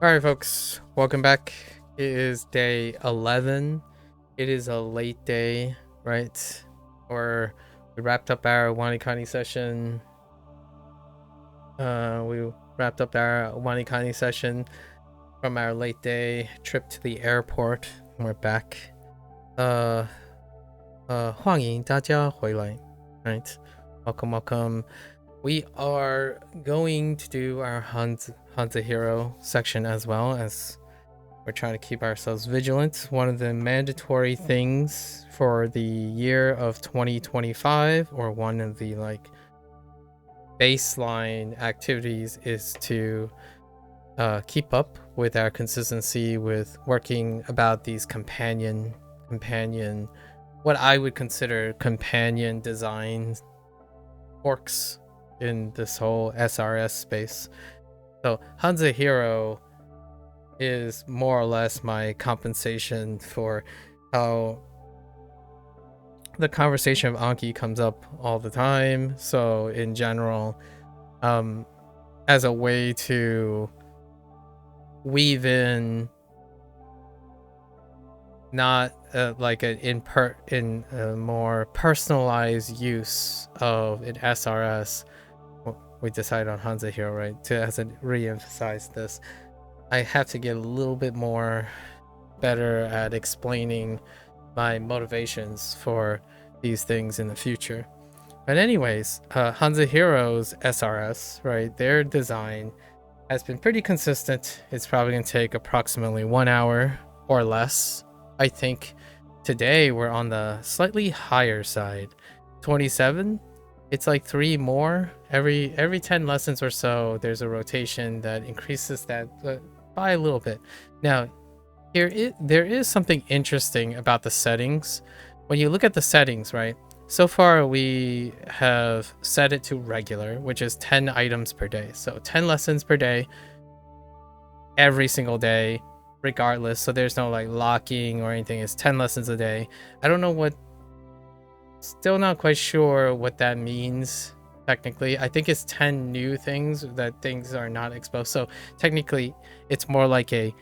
Alright folks, welcome back. It is day 11. It is a late day, right? We wrapped up our Wanikani session. We wrapped up our Wanikani session from our late day trip to the airport. And we're back. 欢迎大家回来, right? Welcome. We are going to do our HanziHero section as well, as we're trying to keep ourselves vigilant. One of the mandatory things for the year of 2025, or one of the baseline activities, is to keep up with our consistency with working about these companion, what I would consider companion design forks in this whole SRS space. So HanziHero is more or less my compensation for how the conversation of Anki comes up all the time. So in general, as a way to weave in not in a more personalized use of an SRS, we decided on HanziHero, right? To as a re-emphasize this, I have to get a little bit more better at explaining my motivations for these things in the future. But anyways, HanziHero's SRS, right? Their design has been pretty consistent. It's probably gonna take approximately 1 hour or less. I think today we're on the slightly higher side. 27. It's like 3 more every 10 lessons or so. There's a rotation that increases that by a little bit. Now, there is something interesting about the settings. When you look at the settings, right? So far we have set it to regular, which is 10 items per day. So 10 lessons per day, every single day, regardless. So there's no locking or anything. It's 10 lessons a day. I don't know still not quite sure what that means technically. I think it's 10 new things that things are not exposed. So technically it's more like a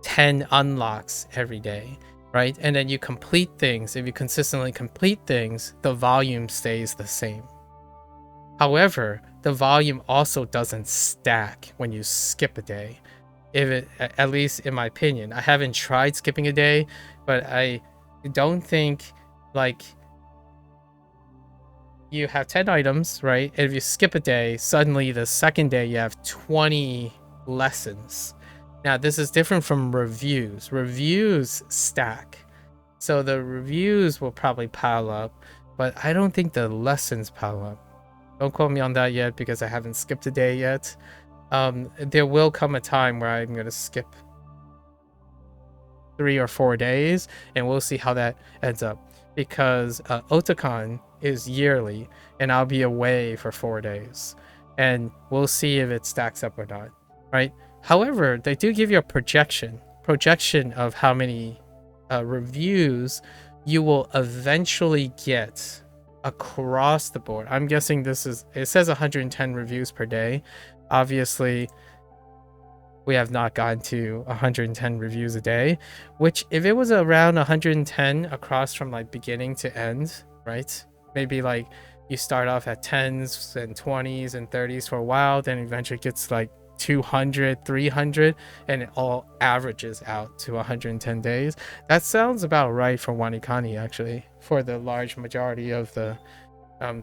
10 unlocks every day, right? And then you complete things. If you consistently complete things, the volume stays the same. However, the volume also doesn't stack when you skip a day. At least in my opinion, I haven't tried skipping a day, but I don't think you have 10 items, right? And if you skip a day, suddenly the second day you have 20 lessons. Now, this is different from reviews. Reviews stack. So the reviews will probably pile up, but I don't think the lessons pile up. Don't quote me on that yet because I haven't skipped a day yet. There will come a time where I'm going to skip 3 or 4 days, and we'll see how that ends up. Because Otakon is yearly, and I'll be away for 4 days, and we'll see if it stacks up or not, right? However, they do give you a projection of how many reviews you will eventually get across the board. I'm guessing it says 110 reviews per day. Obviously, we have not gotten to 110 reviews a day, which if it was around 110 across from beginning to end, right? Maybe you start off at 10s and 20s and 30s for a while, then eventually gets 200, 300, and it all averages out to 110 days. That sounds about right for Wanikani, actually, for the large majority of the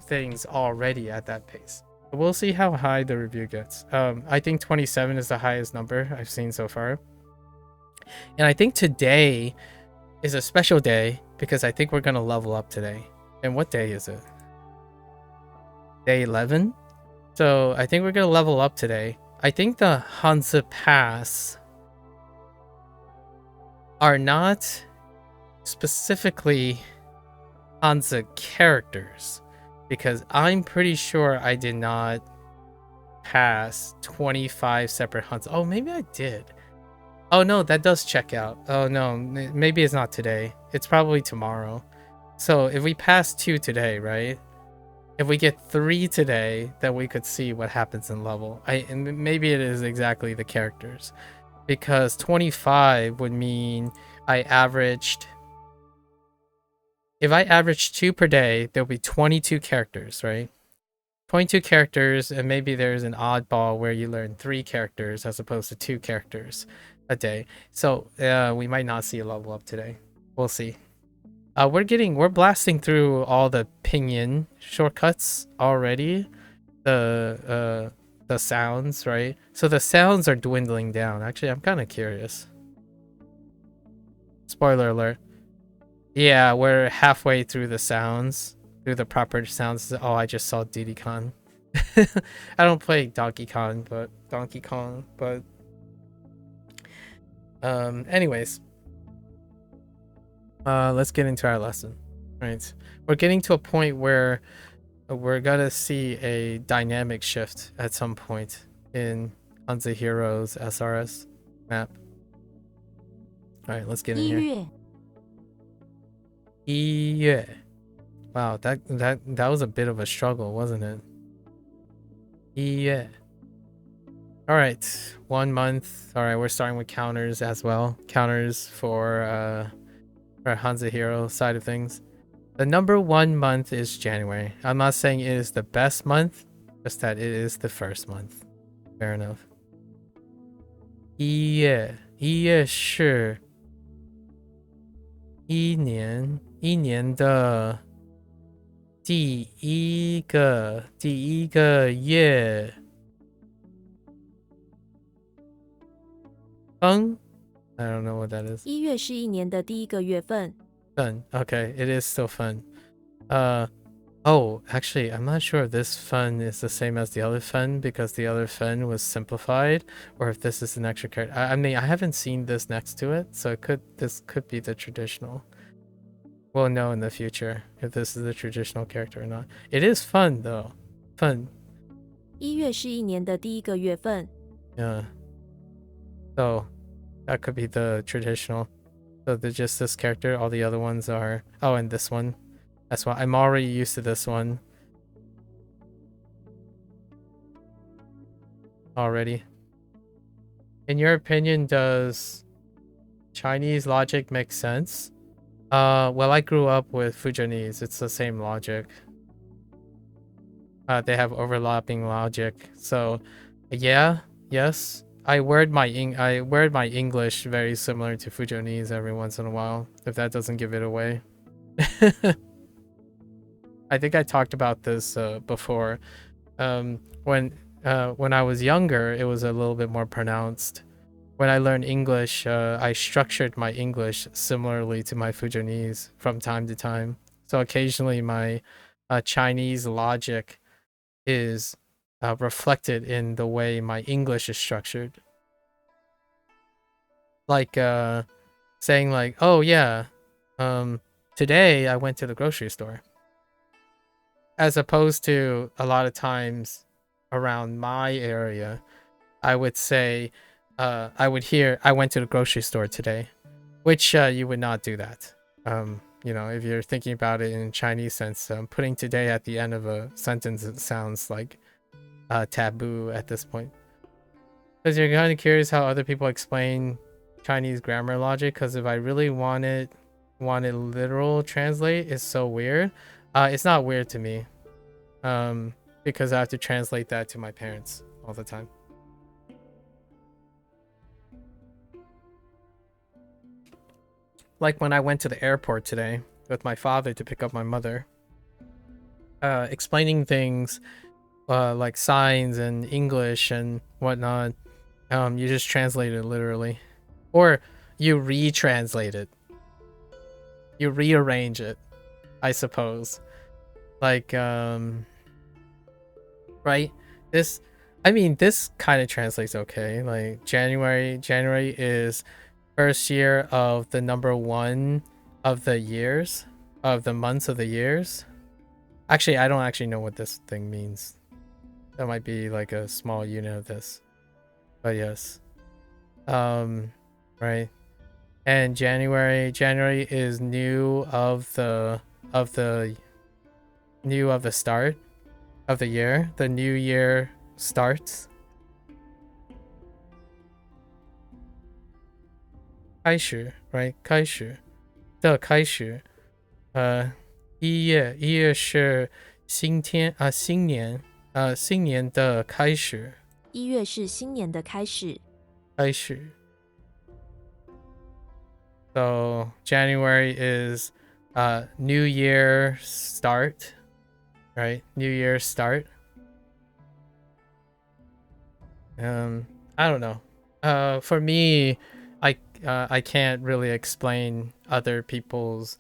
things already at that pace. We'll see how high the review gets. I think 27 is the highest number I've seen so far. And I think today is a special day because I think we're going to level up today. And what day is it? Day 11? So I think we're going to level up today. I think the Hanzi Pass are not specifically Hanzi characters, because I'm pretty sure I did not pass 25 separate hunts. Oh, maybe I did. Oh no, that does check out. Oh no, maybe it's not today. It's probably tomorrow. So if we pass 2 today, right? If we get 3 today, then we could see what happens in level. And maybe it is exactly the characters. because 25 would mean I averaged. If I average 2 per day, there'll be 22 characters, right? 22 characters, and maybe there's an oddball where you learn 3 characters as opposed to 2 characters a day. So we might not see a level up today. We'll see. We're blasting through all the pinyin shortcuts already. The sounds, right? So the sounds are dwindling down. Actually, I'm kind of curious. Spoiler alert. Yeah, we're halfway through the sounds, through the proper sounds. Oh, I just saw Diddy Kong. I don't play Donkey Kong, but anyways, let's get into our lesson. Right, we're getting to a point where we're gonna see a dynamic shift at some point in HanziHero's SRS map. All right, let's get in here. Yeah. Wow, that was a bit of a struggle, wasn't it? Yeah. All right, 1 month. All right, we're starting with counters as well. Counters for HanziHero side of things. The number 1 month is January. I'm not saying it is the best month, just that it is the first month. Fair enough. Yeah, sure. 一年的第一个月份 I don't know what that is. 1月是1年的第1个月份。 Fun. Okay, it is still fun. Oh, actually, I'm not sure if this fun is the same as the other fun because the other fun was simplified, or if this is an extra character. I mean, I haven't seen this next to it, so this could be the traditional. We'll know in the future if this is the traditional character or not. It is fun though. Fun. 1月是1年的第1个月份。 Yeah. So that could be the traditional. So they're just this character. All the other ones are. Oh, and this one. That's why I'm already used to this one. Already. In your opinion, does Chinese logic make sense? Well, I grew up with Fujianese. It's the same logic. They have overlapping logic. So, yeah, yes. I word my English very similar to Fujianese every once in a while, if that doesn't give it away. I think I talked about this before. When I was younger, it was a little bit more pronounced. When I learned English, I structured my English similarly to my Fujianese from time to time. So occasionally my Chinese logic is reflected in the way my English is structured. Like saying like, oh yeah, today I went to the grocery store. As opposed to a lot of times around my area, I would say, I would hear, I went to the grocery store today, which you would not do that. You know, if you're thinking about it in Chinese sense, putting today at the end of a sentence, it sounds like taboo at this point. Because you're kind of curious how other people explain Chinese grammar logic, because if I really wanted literal translate, it's so weird. It's not weird to me, because I have to translate that to my parents all the time. Like when I went to the airport today with my father to pick up my mother, explaining things like signs and English and whatnot, you just translate it literally, or you retranslate it, you rearrange it, I suppose. Like right, this kind of translates okay. Like January is first year of the number 1 of the years, of the months of the years. Actually, I don't actually know what this thing means. That might be like a small unit of this, but yes. Right. And January is new of the start of the year. The new year starts. 开始 right 开始的开始一月是新天新年新年的开始1月是新年的开始。开始 So January is New Year start, right? New Year start. I don't know. For me, I can't really explain other people's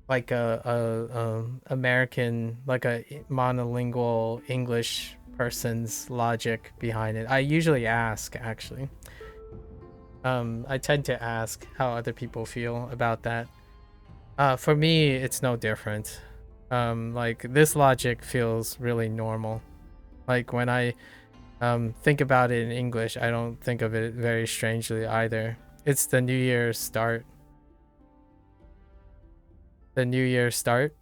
like a American like a monolingual English person's logic behind it. I usually ask actually. I tend to ask how other people feel about that. For me, it's no different. Like this logic feels really normal. Like when I think about it in English, I don't think of it very strangely either. It's the New Year's start. The New Year start.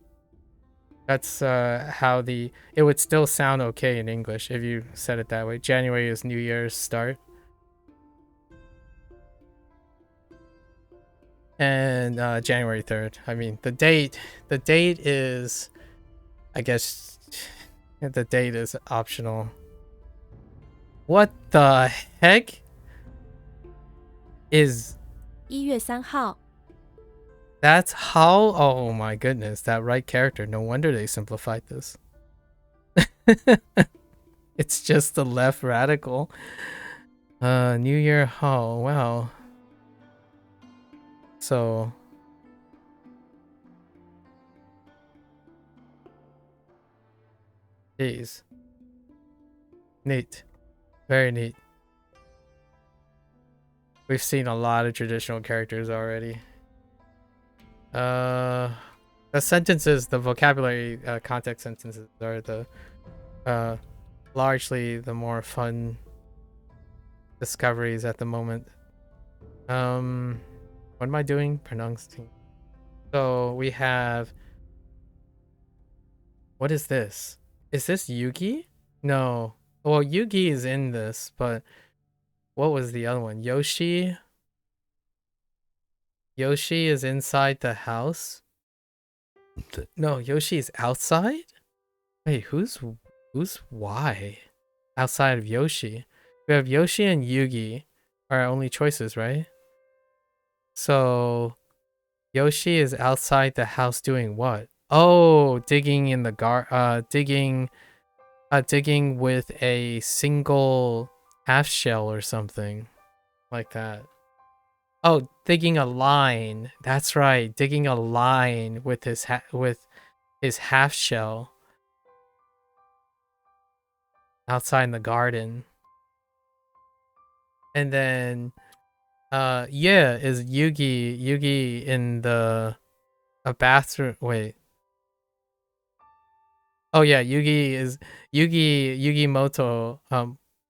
That's how it would still sound okay in English if you said it that way. January is New Year's start. And January 3rd. I mean, the date is, I guess, the date is optional. What the heck is 1月3号。 that's how? Oh my goodness, that right character. No wonder they simplified this. It's just the left radical. New Year. Oh wow. So geez. Neat. Very neat. We've seen a lot of traditional characters already. The sentences, the vocabulary context sentences are the largely the more fun discoveries at the moment. What am I doing? Pronouncing. So we have, what is this? Is this Yugi? No. Well, Yugi is in this, but what was the other one? Yoshi? Yoshi is inside the house? No, Yoshi is outside? Wait, who's why? Outside of Yoshi. We have Yoshi and Yugi are our only choices, right? So Yoshi is outside the house doing what? Oh, digging in the digging with a single half shell or something like that. Oh, digging a line. That's right, digging a line with his half shell outside in the garden. And then yeah, is Yugi in the a bathroom. Wait. Oh yeah, Yugi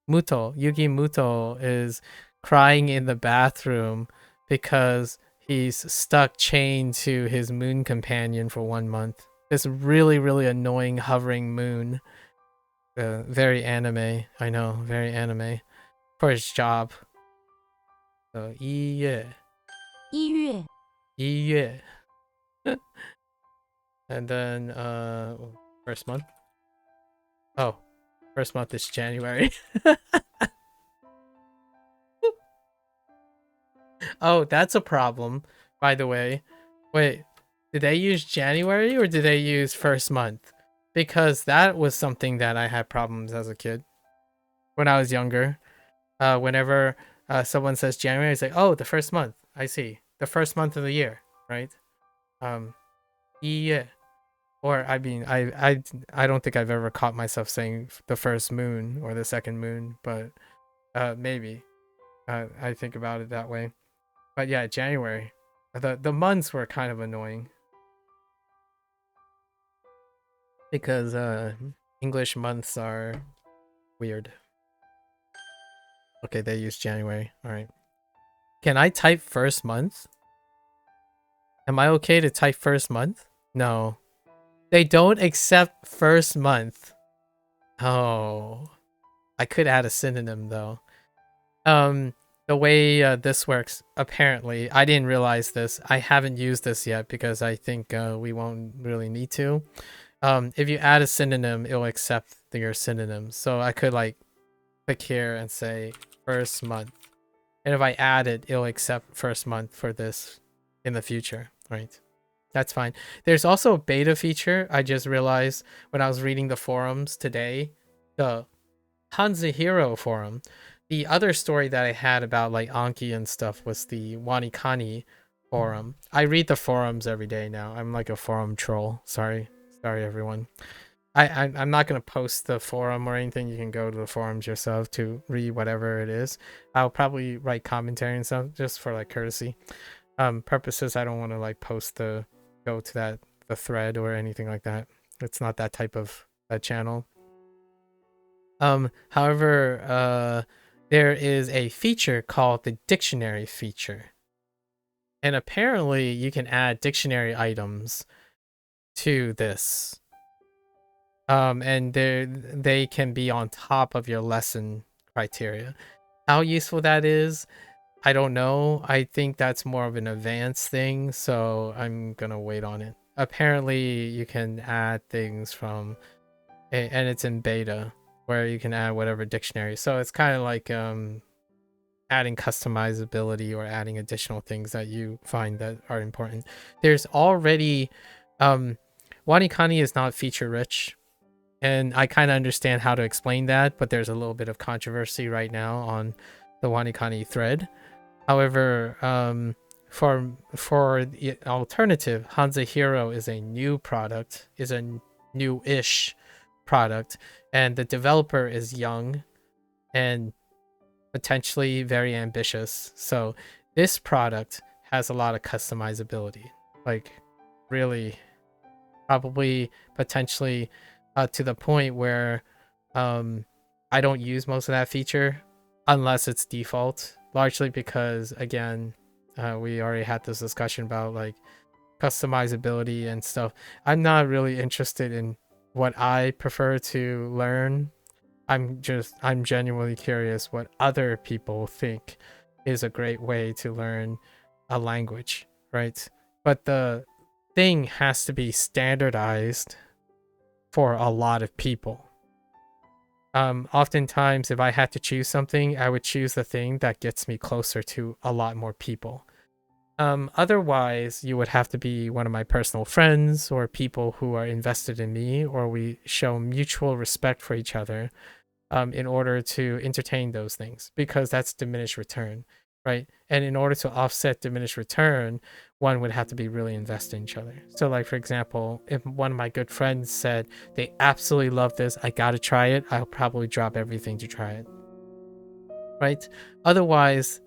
Muto is crying in the bathroom because he's stuck chained to his moon companion for 1 month. This really, really annoying hovering moon. Very anime. I know, very anime. For his job. So 1月1月 and then first month. Oh, first month is January. Oh, that's a problem, by the way. Wait, did they use January or did they use first month? Because that was something that I had problems as a kid when I was younger. Whenever someone says January, it's like, oh, the first month. I see. The first month of the year, right? Yeah. Or I mean, I don't think I've ever caught myself saying the first moon or the second moon, but maybe I think about it that way. But yeah, January. The months were kind of annoying because English months are weird. Okay, they use January. All right. Can I type first month? Am I okay to type first month? No. They don't accept first month. Oh. I could add a synonym though. The the way this works, apparently, I didn't realize this. I haven't used this yet because I think we won't really need to. If you add a synonym, it'll accept your synonym. So I could like click here and say first month. And if I add it, it'll accept first month for this in the future, right? That's fine. There's also a beta feature. I just realized when I was reading the forums today, the HanziHero forum. The other story that I had about like Anki and stuff was the Wanikani forum. I read the forums every day now. I'm like a forum troll. Sorry everyone. I'm not gonna post the forum or anything. You can go to the forums yourself to read whatever it is. I'll probably write commentary and stuff just for like courtesy purposes. I don't want to like go to the thread or anything like that. It's not that type of a channel. However, there is a feature called the dictionary feature. And apparently you can add dictionary items to this. And they can be on top of your lesson criteria. How useful that is, I don't know. I think that's more of an advanced thing, so I'm gonna wait on it. Apparently you can add things from, and it's in beta, where you can add whatever dictionary. So it's kind of like adding customizability or adding additional things that you find that are important. There's already Wanikani is not feature rich, and I kind of understand how to explain that, but there's a little bit of controversy right now on the Wanikani thread. However, for the alternative, HanziHero is a new product, is a new-ish product, and the developer is young and potentially very ambitious. So this product has a lot of customizability, like really probably potentially to the point where I don't use most of that feature unless it's default, largely because again we already had this discussion about like customizability and stuff. I'm not really interested in what I prefer to learn. I'm genuinely curious what other people think is a great way to learn a language, right? But the thing has to be standardized for a lot of people. Oftentimes, if I had to choose something, I would choose the thing that gets me closer to a lot more people. Otherwise, you would have to be one of my personal friends or people who are invested in me, or we show mutual respect for each other in order to entertain those things, because that's diminished return, right? And in order to offset diminished return, one would have to be really invested in each other. So like, for example, if one of my good friends said they absolutely love this, I gotta try it, I'll probably drop everything to try it, right? Otherwise,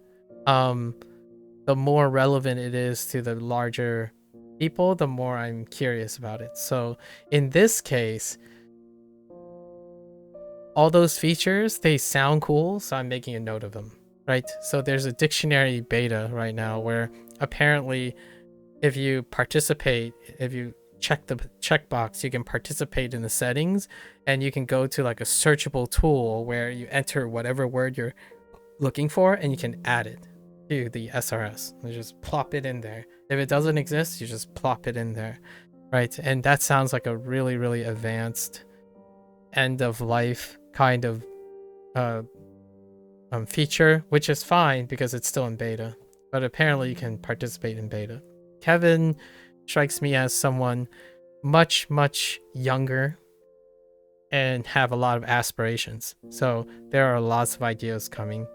the more relevant it is to the larger people, the more I'm curious about it. So in this case, all those features, they sound cool, so I'm making a note of them, right? So there's a dictionary beta right now where apparently if you participate, if you check the checkbox, you can participate in the settings, and you can go to like a searchable tool where you enter whatever word you're looking for and you can add it to the SRS. You just plop it in there. If it doesn't exist, you just plop it in there, right? And that sounds like a really, really advanced end of life kind of feature, which is fine because it's still in beta, but apparently you can participate in beta. Kevin strikes me as someone much, much younger and have a lot of aspirations. So there are lots of ideas coming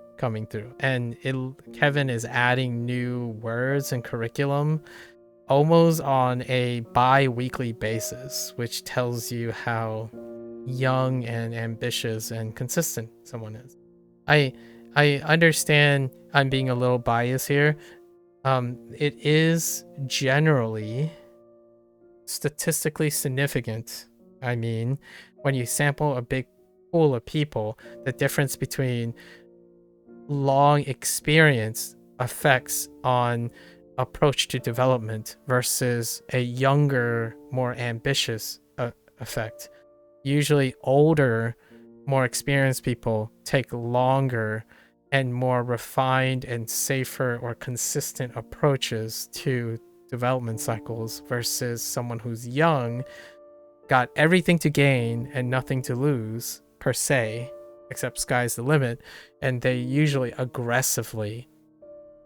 through, and Kevin is adding new words and curriculum almost on a bi-weekly basis, which tells you how young and ambitious and consistent someone is. I understand I'm being a little biased here. It is generally statistically significant. I mean, when you sample a big pool of people, the difference between long experience effects on approach to development versus a younger, more ambitious effect. Usually older, more experienced people take longer and more refined and safer or consistent approaches to development cycles versus someone who's young, got everything to gain and nothing to lose per se, except sky's the limit, and they usually aggressively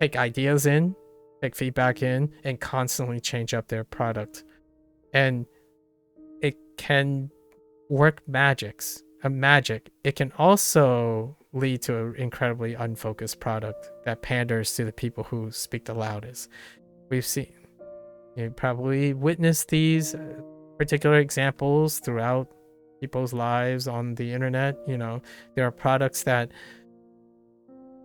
take ideas in, take feedback in, and constantly change up their product. And it can work magic. It can also lead to an incredibly unfocused product that panders to the people who speak the loudest. We've seen, you probably witnessed these particular examples throughout people's lives on the internet. There are products that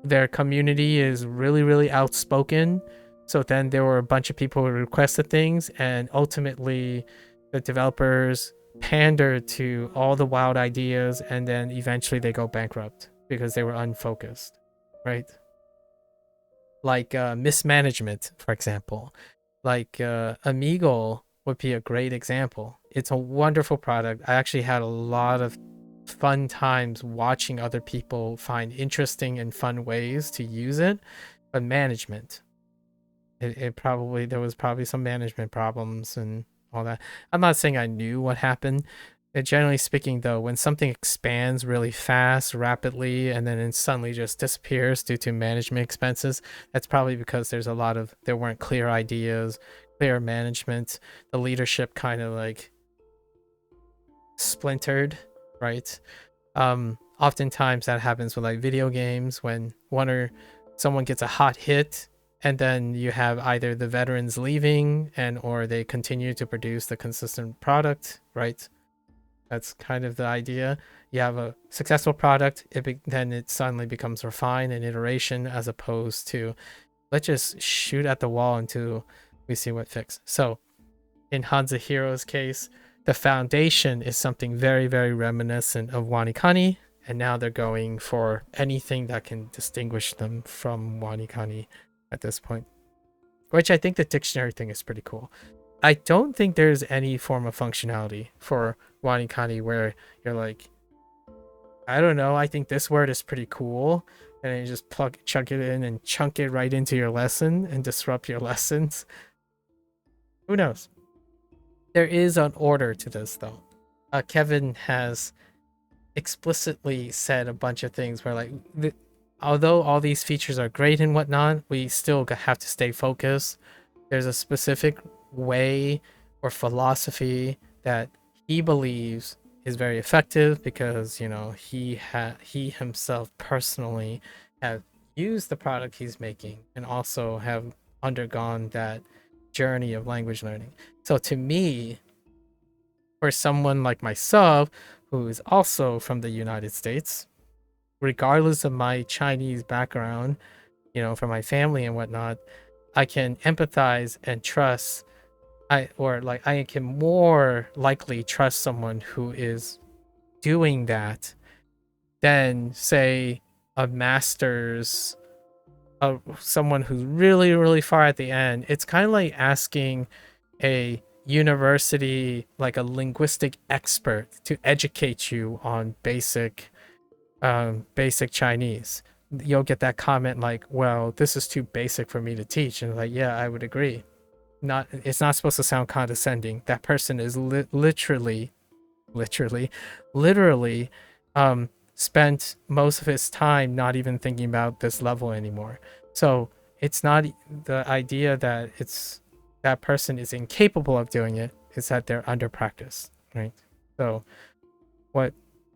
their community is really, really outspoken. So then there were a bunch of people who requested things, and ultimately the developers pander to all the wild ideas, and then eventually they go bankrupt because they were unfocused, right? Like mismanagement, for example. Like Amigo would be a great example. It's a wonderful product. I actually had a lot of fun times watching other people find interesting and fun ways to use it, but management, there was probably some management problems and all that. I'm not saying I knew what happened. Generally speaking, though, when something expands really fast, rapidly, and then it suddenly just disappears due to management expenses, that's probably because there weren't clear ideas, clear management. The leadership kind of like splintered, right? Oftentimes that happens with like video games when someone gets a hot hit, and then you have either the veterans leaving or they continue to produce the consistent product, right? That's kind of the idea. You have a successful product, then it suddenly becomes refined and iteration, as opposed to let's just shoot at the wall until we see what fits. So in HanziHero's case, the foundation is something very, very reminiscent of Wanikani, and now they're going for anything that can distinguish them from Wanikani at this point, which I think the dictionary thing is pretty cool. I don't think there's any form of functionality for Wanikani where you're like, I don't know, I think this word is pretty cool, and then you just chunk it in and chunk it right into your lesson and disrupt your lessons. Who knows? There is an order to this, though. Kevin has explicitly said a bunch of things where, like, although all these features are great and whatnot, we still have to stay focused. There's a specific way or philosophy that he believes is very effective because he himself personally have used the product he's making and also have undergone that journey of language learning. So to me, for someone like myself who is also from the United States, regardless of my Chinese background, from my family and whatnot, I can empathize and trust. I can more likely trust someone who is doing that than, say, a master's, someone who's really, really far at the end. It's kind of like asking a university, like a linguistic expert, to educate you on basic Chinese. You'll get that comment like, well, this is too basic for me to teach. And like, yeah, I would agree. It's not supposed to sound condescending. That person is literally spent most of his time not even thinking about this level anymore. So it's not the idea that that person is incapable of doing it. It's that they're under practice, right? So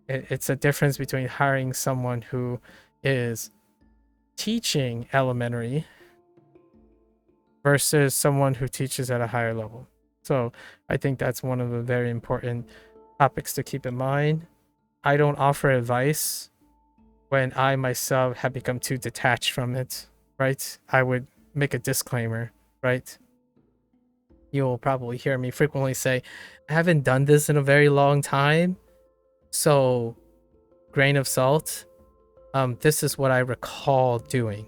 it's a difference between hiring someone who is teaching elementary versus someone who teaches at a higher level. So I think that's one of the very important topics to keep in mind. I don't offer advice when I myself have become too detached from it, right? I would make a disclaimer, right? You'll probably hear me frequently say, I haven't done this in a very long time, so grain of salt. This is what I recall doing.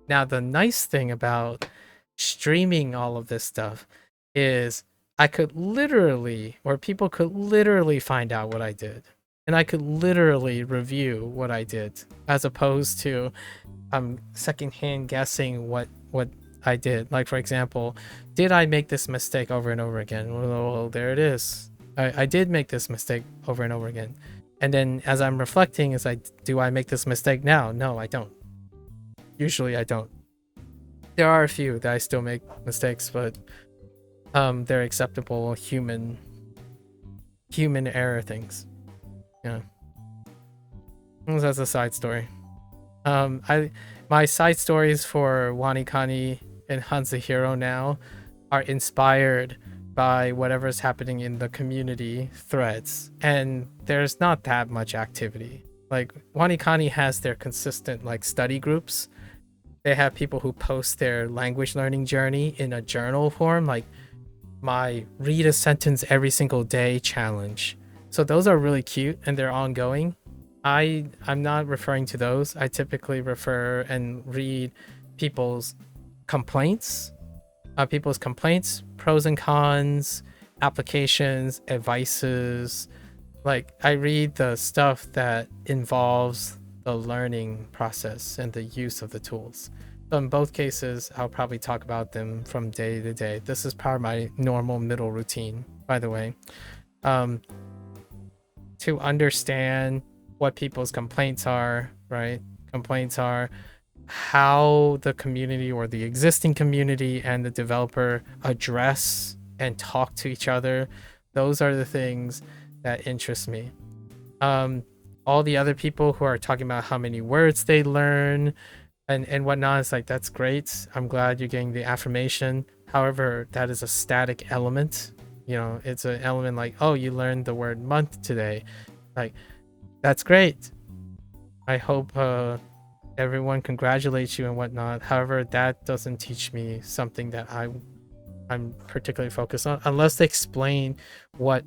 Now, the nice thing about streaming all of this stuff is I could literally, or people could literally find out what I did. and I could literally review what I did, as opposed to secondhand guessing what I did. Like, for example, did I make this mistake over and over again? Well, there it is. I did make this mistake over and over again. And then as I'm reflecting, is do I make this mistake now? No, I don't. Usually I don't. There are a few that I still make mistakes, but they're acceptable human error things. Yeah. That's a side story. My side stories for WaniKani and HanziHero now are inspired by whatever's happening in the community threads, and there's not that much activity. Like, WaniKani has their consistent like study groups. They have people who post their language learning journey in a journal form, like my read a sentence every single day challenge. So those are really cute and they're ongoing. I'm not referring to those. I typically refer and read people's complaints, pros and cons, applications, advices. Like, I read the stuff that involves the learning process and the use of the tools. So in both cases, I'll probably talk about them from day to day. This is part of my normal middle routine, by the way. To understand what people's complaints are, right? Complaints are how the community or the existing community and the developer address and talk to each other. Those are the things that interest me. All the other people who are talking about how many words they learn and whatnot, it's like, that's great. I'm glad you're getting the affirmation. However, that is a static element. You know, it's an element like, oh, you learned the word month today. Like, that's great. I hope everyone congratulates you and whatnot. However, that doesn't teach me something that I'm particularly focused on, unless they explain what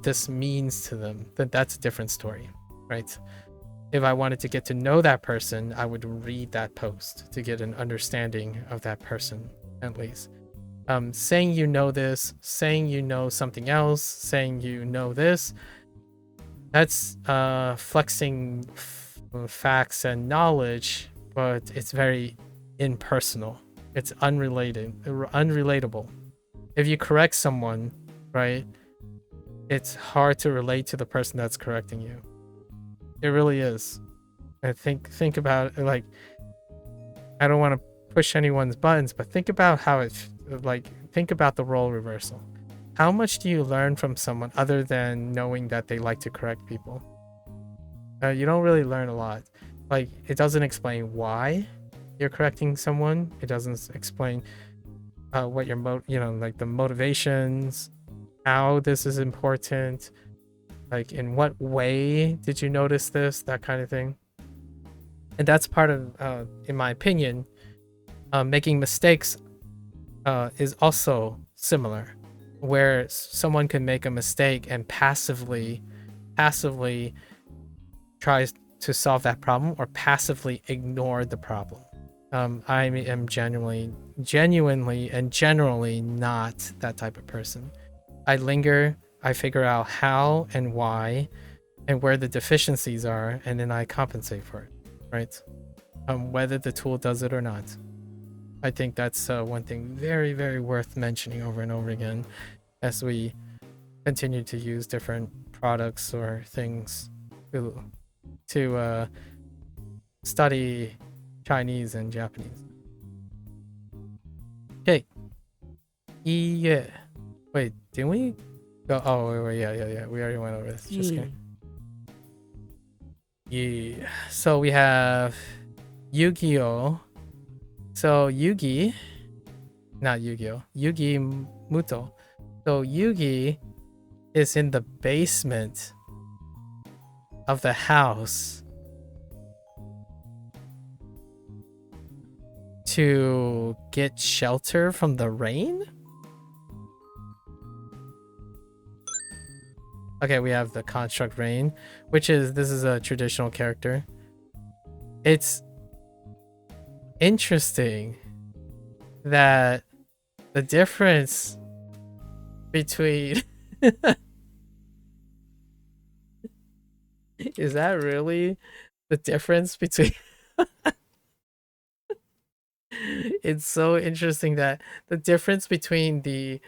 this means to them. Then that's a different story, right? If I wanted to get to know that person, I would read that post to get an understanding of that person, at least. Saying you know this, saying you know something else, saying you know this, that's flexing facts and knowledge, but it's very impersonal. It's unrelatable. If you correct someone, right, it's hard to relate to the person that's correcting you. It really is. I think about it, like, I don't want to push anyone's buttons, but think about how think about the role reversal. How much do you learn from someone other than knowing that they like to correct people? You don't really learn a lot. Like, it doesn't explain why you're correcting someone. It doesn't explain what your like the motivations, how this is important, like in what way did you notice this, that kind of thing. And that's part of, in my opinion, making mistakes is also similar, where someone can make a mistake and passively tries to solve that problem or passively ignore the problem. I am genuinely and generally not that type of person. I linger, I figure out how and why and where the deficiencies are, and then I compensate for it, right? Whether the tool does it or not. I think that's one thing very, very worth mentioning over and over again as we continue to use different products or things to study Chinese and Japanese. Okay. Yeah. Wait, didn't we go? Oh, wait, yeah. We already went over this. Just kidding. Yeah. So we have Yu-Gi-Oh! So Yugi, not Yu-Gi-Oh! Yugi Muto. So Yugi is in the basement of the house to get shelter from the rain? Okay, we have the construct rain, this is a traditional character. It's interesting that the difference between Is that really the difference between it's so interesting that the difference between the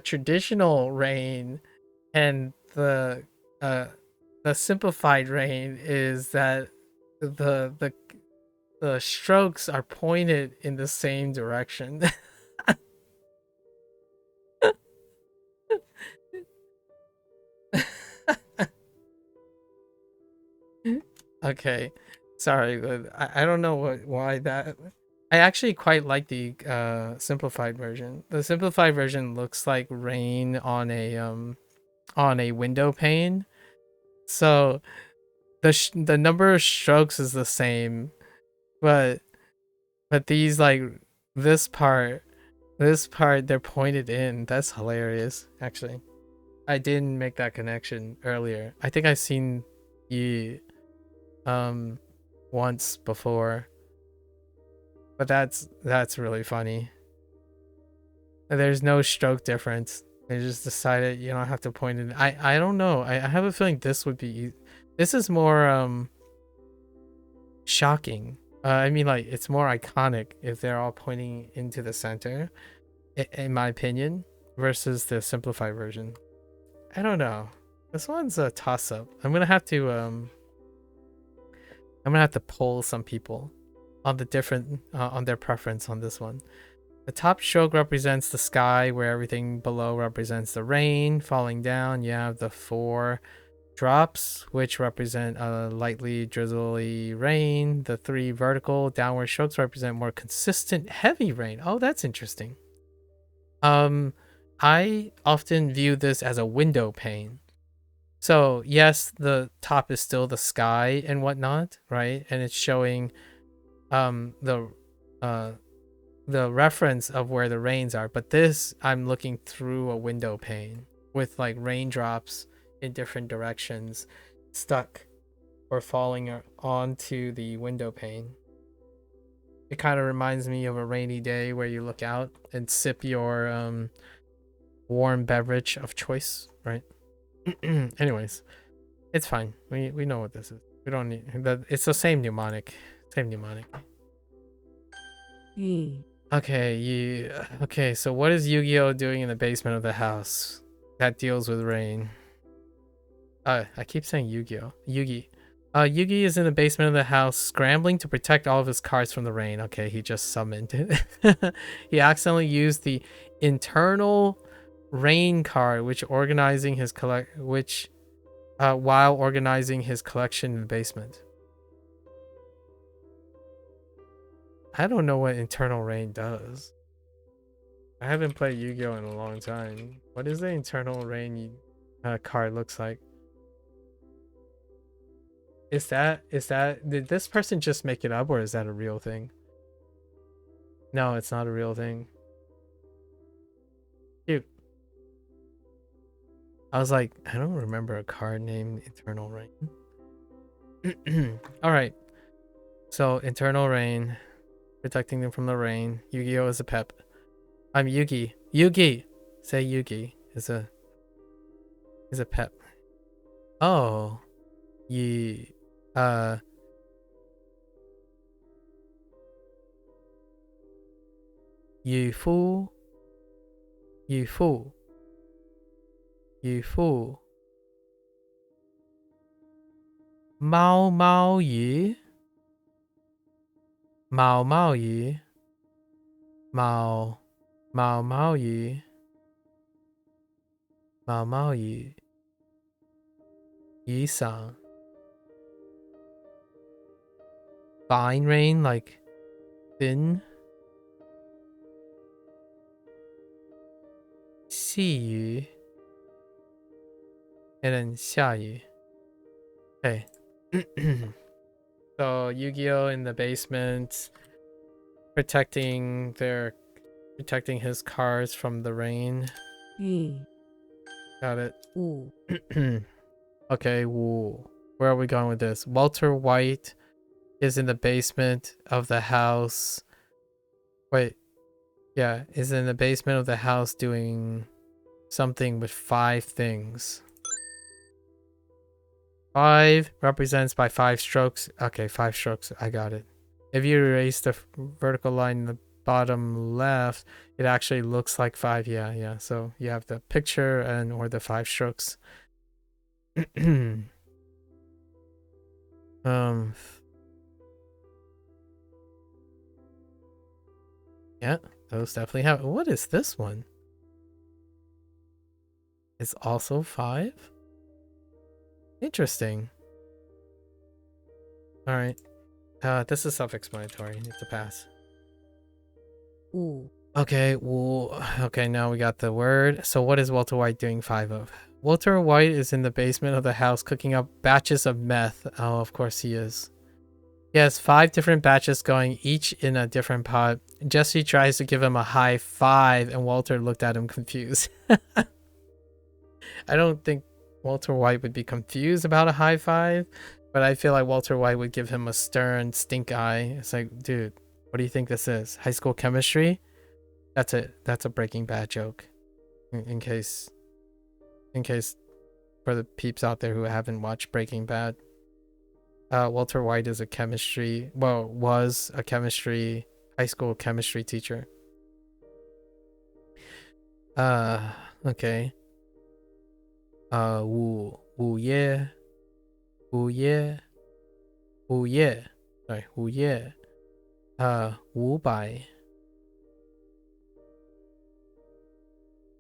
traditional rain and uh the simplified rain is that the the the strokes are pointed in the same direction. Okay, sorry, but I don't know why that. I actually quite like the simplified version. The simplified version looks like rain on a window pane. So the number of strokes is the same, but these like this part they're pointed in. That's hilarious. Actually, I didn't make that connection earlier. I think I've seen you um once before, but that's really funny. There's no stroke difference. They just decided you don't have to point it. I don't know. I have a feeling this would be. This is more shocking. I mean, like it's more iconic if they're all pointing into the center, in my opinion, versus the simplified version. I don't know. This one's a toss up. I'm gonna have to poll some people on the different on their preference on this one. The top stroke represents the sky, where everything below represents the rain falling down. You have the 4 drops, which represent a lightly drizzly rain. The 3 vertical downward strokes represent more consistent heavy rain. Oh, that's interesting. I often view this as a window pane. So yes, the top is still the sky and whatnot, right? And it's showing um the uh the reference of where the rains are, but this I'm looking through a window pane with like raindrops in different directions stuck or falling onto the window pane. It kind of reminds me of a rainy day where you look out and sip your warm beverage of choice, right? Anyways, it's fine. We know what this is. We don't need that. It's the same mnemonic. Same mnemonic. Okay, so what is Yu-Gi-Oh doing in the basement of the house that deals with rain? I keep saying Yu-Gi-Oh. Yugi. Yugi is in the basement of the house, scrambling to protect all of his cards from the rain. Okay, he just summoned it. He accidentally used the internal rain card, while organizing his collection in the basement. I don't know what internal rain does. I haven't played Yu-Gi-Oh in a long time. What is the internal rain card looks like? Did this person just make it up, or is that a real thing? No, it's not a real thing. Cute. I was like, I don't remember a card named Internal Rain. All right. So Internal Rain, protecting them from the rain. Yu-Gi-Oh is a pep. I'm Yugi. Yugi. Say Yugi is a pep. Oh. Yi. Yu Fu. Yu Fu. Yu Fu. Mao Mao Yi. Mao Mao Yi. Mao Mao Mao Yi. Mao Mao Yi. Yi San. Fine rain, like thin. 细雨 and then 下雨. Okay. So Yu-Gi-Oh in the basement, protecting his cards from the rain. Got it. Okay, woo. Where are we going with this? Walter White is in the basement of the house. Wait. Yeah, is in the basement of the house doing something with 5 things. 5 represents by 5 strokes. Okay, 5 strokes. I got it. If you erase the vertical line in the bottom left, it actually looks like 5. Yeah. So you have the picture and or the 5 strokes. Yeah, those definitely have. What is this one? It's also 5? Interesting. Alright. This is self-explanatory. Need to pass. Ooh. Okay, well, okay, now we got the word. So what is Walter White doing 5 of? Walter White is in the basement of the house cooking up batches of meth. Oh, of course he is. He has 5 different batches going, each in a different pot. Jesse tries to give him a high 5, and Walter looked at him confused. I don't think Walter White would be confused about a high 5, but I feel like Walter White would give him a stern stink eye. It's like, dude, what do you think this is? High school chemistry? That's a Breaking Bad joke. In case for the peeps out there who haven't watched Breaking Bad. Walter White is was a high school chemistry teacher. Okay. Wu ye. Sorry, Wu ye. Wu bai.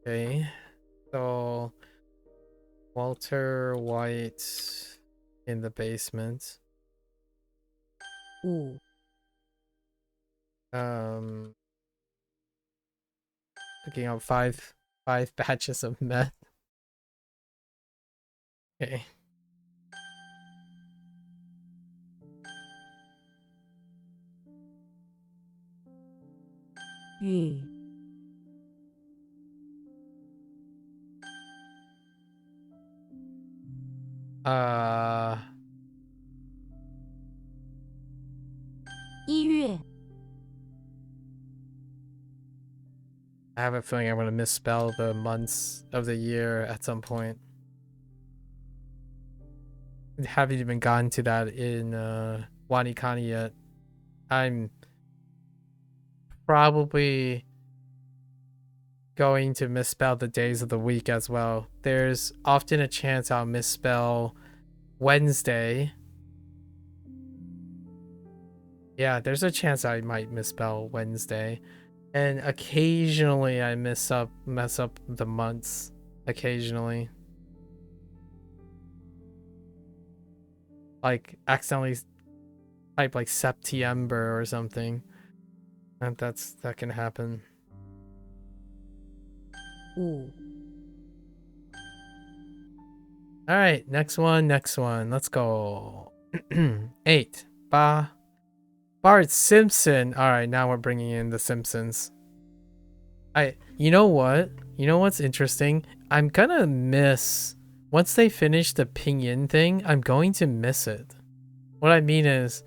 Okay. So Walter White in the basement. Ooh. Cooking out five batches of meth. Okay. Yu. Uh 1月 I have a feeling I'm gonna misspell the months of the year at some point. I haven't even gotten to that in Wanikani yet. I'm probably going to misspell the days of the week as well. There's often a chance I'll misspell Wednesday. Yeah, there's a chance I might misspell Wednesday. And occasionally I mess up the months. Occasionally. Like accidentally type like September or something. And that can happen. Ooh. Alright, next one. Let's go. 8. Bart Simpson. Alright, now we're bringing in the Simpsons. You know what? You know what's interesting? I'm gonna miss once they finish the pinyin thing, I'm going to miss it. What I mean is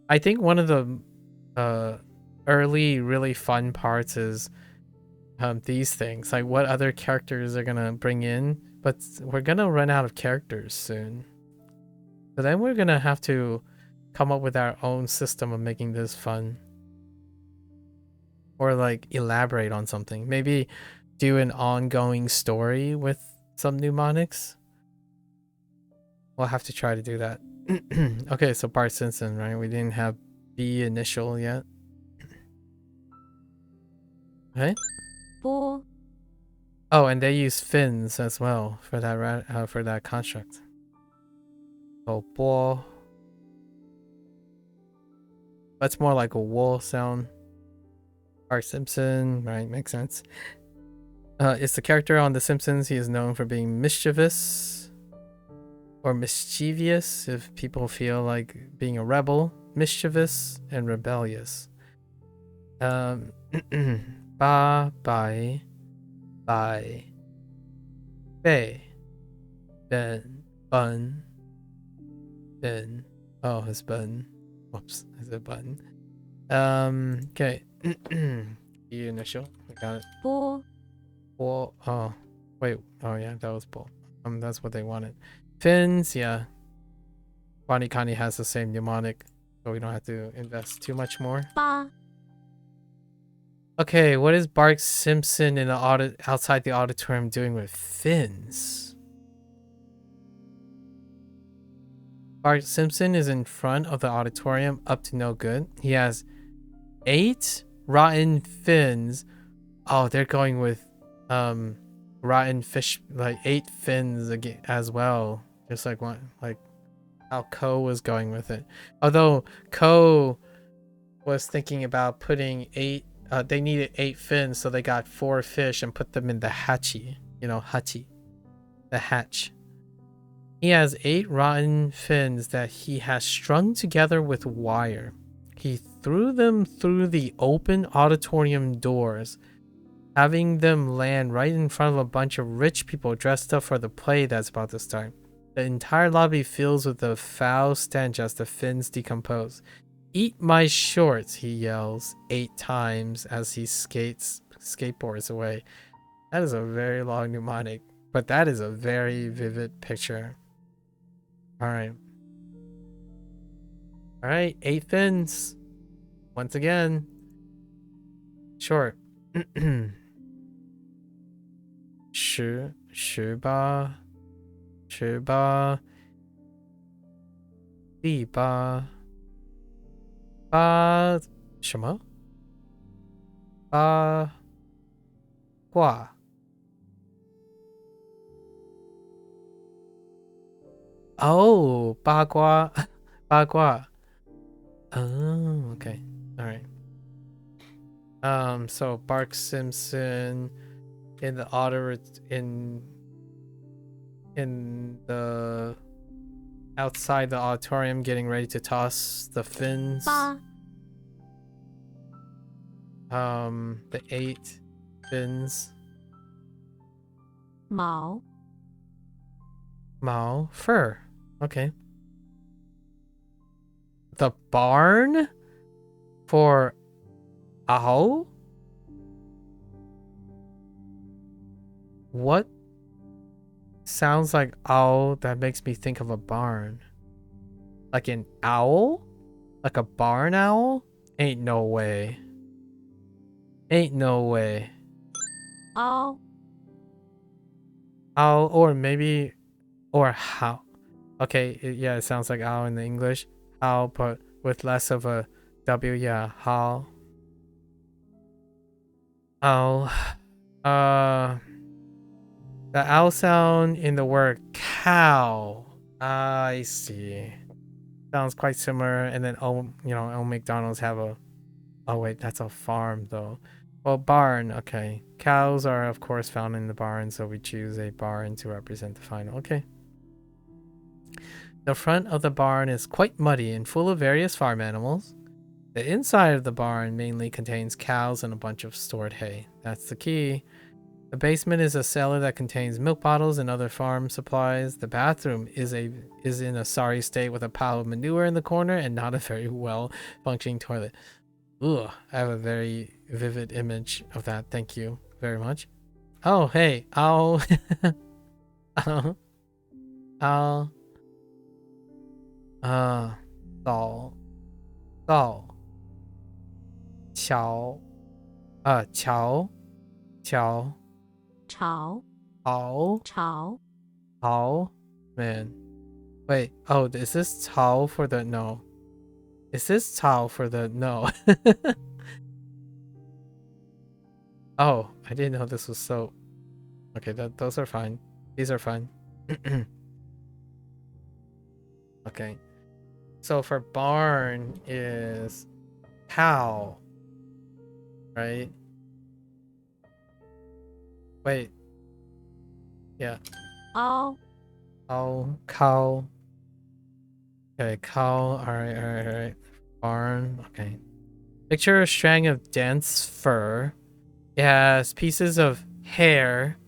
I think one of the early really fun parts is these things. Like what other characters are gonna bring in, but we're gonna run out of characters soon. So then we're gonna have to come up with our own system of making this fun. Or like elaborate on something. Maybe do an ongoing story with some mnemonics. We'll have to try to do that. Okay, so Bart Simpson, right? We didn't have B initial yet. Okay. 波 Oh, and they use fins as well for that construct. Oh, bo. That's more like a wool sound. Bart Simpson, right? Makes sense. It's the character on The Simpsons. He is known for being mischievous or mischievous if people feel like being a rebel. Mischievous and rebellious. Ba, bai, bai, bei, ben, bun, ben. Oh, his bun. Whoops, is it button? Okay. The initial. I got it. 波 Bull. Oh, wait. Oh, yeah, that was bull. That's what they wanted. Fins, yeah. Bonnie Connie has the same mnemonic, so we don't have to invest too much more. 八 Okay, what is Bart Simpson in the outside the auditorium doing with fins? Bart Simpson is in front of the auditorium, up to no good. He has 8 rotten fins. Oh, they're going with rotten fish, like 8 fins again as well. Just like one, like how Ko was going with it. Although Ko was thinking about putting 8. They needed 8 fins, so they got 4 fish and put them in the hachi. You know, hachi, the hatch. He has 8 rotten fins that he has strung together with wire. He threw them through the open auditorium doors, having them land right in front of a bunch of rich people dressed up for the play that's about to start. The entire lobby fills with a foul stench as the fins decompose. "Eat my shorts," he yells 8 times as he skateboards away. That is a very long mnemonic, but that is a very vivid picture. Alright. Alright, 8 fins. Once again. Short. 十八第八八什么八卦 Oh, 八卦八卦 Oh, okay. All right. So Bart Simpson in the in the outside the auditorium getting ready to toss the fins. 八 The 8 fins. 毛 Mao fur. Okay. The barn for owl? What sounds like owl that makes me think of a barn? Like an owl? Like a barn owl? Ain't no way. Ain't no way. 凹 Owl, or maybe, or how? Okay, yeah, it sounds like owl in the English. Owl, but with less of a W. Yeah, how? Owl. The owl sound in the word cow. I see. Sounds quite similar. And then, oh, you know, old McDonald's have a. Oh wait, that's a farm though. Well, barn. Okay, cows are of course found in the barn, so we choose a barn to represent the final. Okay. The front of the barn is quite muddy and full of various farm animals. The inside of the barn mainly contains cows and a bunch of stored hay. That's the key. The basement is a cellar that contains milk bottles and other farm supplies. The bathroom is in a sorry state with a pile of manure in the corner and not a very well functioning toilet. Ugh, I have a very vivid image of that. Thank you very much. Oh, hey, ow. Ow. Ow. 早桥桥 潮 好 潮 man. Wait, oh, is this Tao for the no? Is this Tao for the no? Oh, I didn't know this was so. Okay, those are fine. These are fine. Okay. So for barn is cow, right? Wait. Yeah. 凹 Oh, cow. Okay, cow. All right. Barn. Okay. Picture a strand of dense fur. It has pieces of hair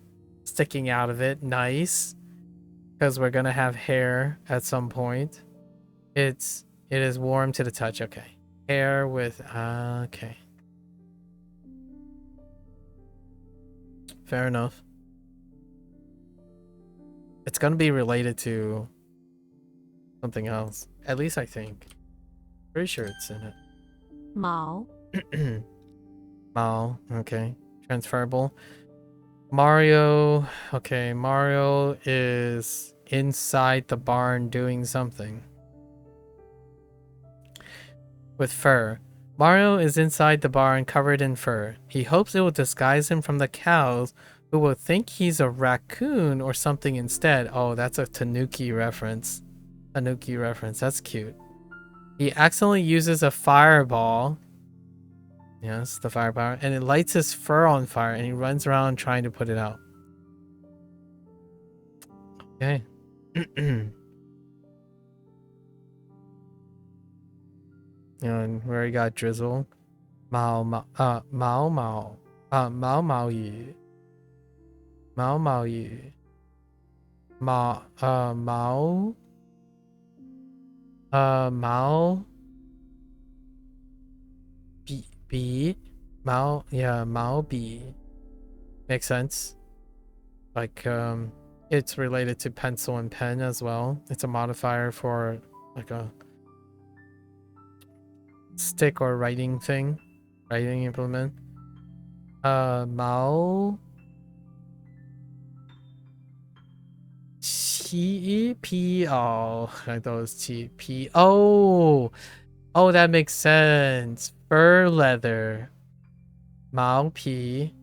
sticking out of it. Nice. Because we're gonna have hair at some point. It is warm to the touch. Okay. Hair with okay. Fair enough. It's gonna be related to something else. At least I think. Pretty sure it's in Mao. it. Mao, okay. Transferable. Mario, okay. Mario is inside the barn doing something. With fur. Mario is inside the barn covered in fur. He hopes it will disguise him from the cows, who will think he's a raccoon or something instead. Oh, that's a Tanuki reference. Tanuki reference. That's cute. He accidentally uses a fireball. Yes, the fireball. And it lights his fur on fire and he runs around trying to put it out. Okay. And where he got drizzle. Mao Mao Mao Mao Mao Mao Yu. Mao Mao Yu. Mao Mao Mao B Mao, yeah, Mao B. Makes sense. Like it's related to pencil and pen as well. It's a modifier for like a stick or writing thing. Writing implement. Mao Qi P. Oh, I thought it was T P. Oh, oh, that makes sense. Fur leather. Mao P.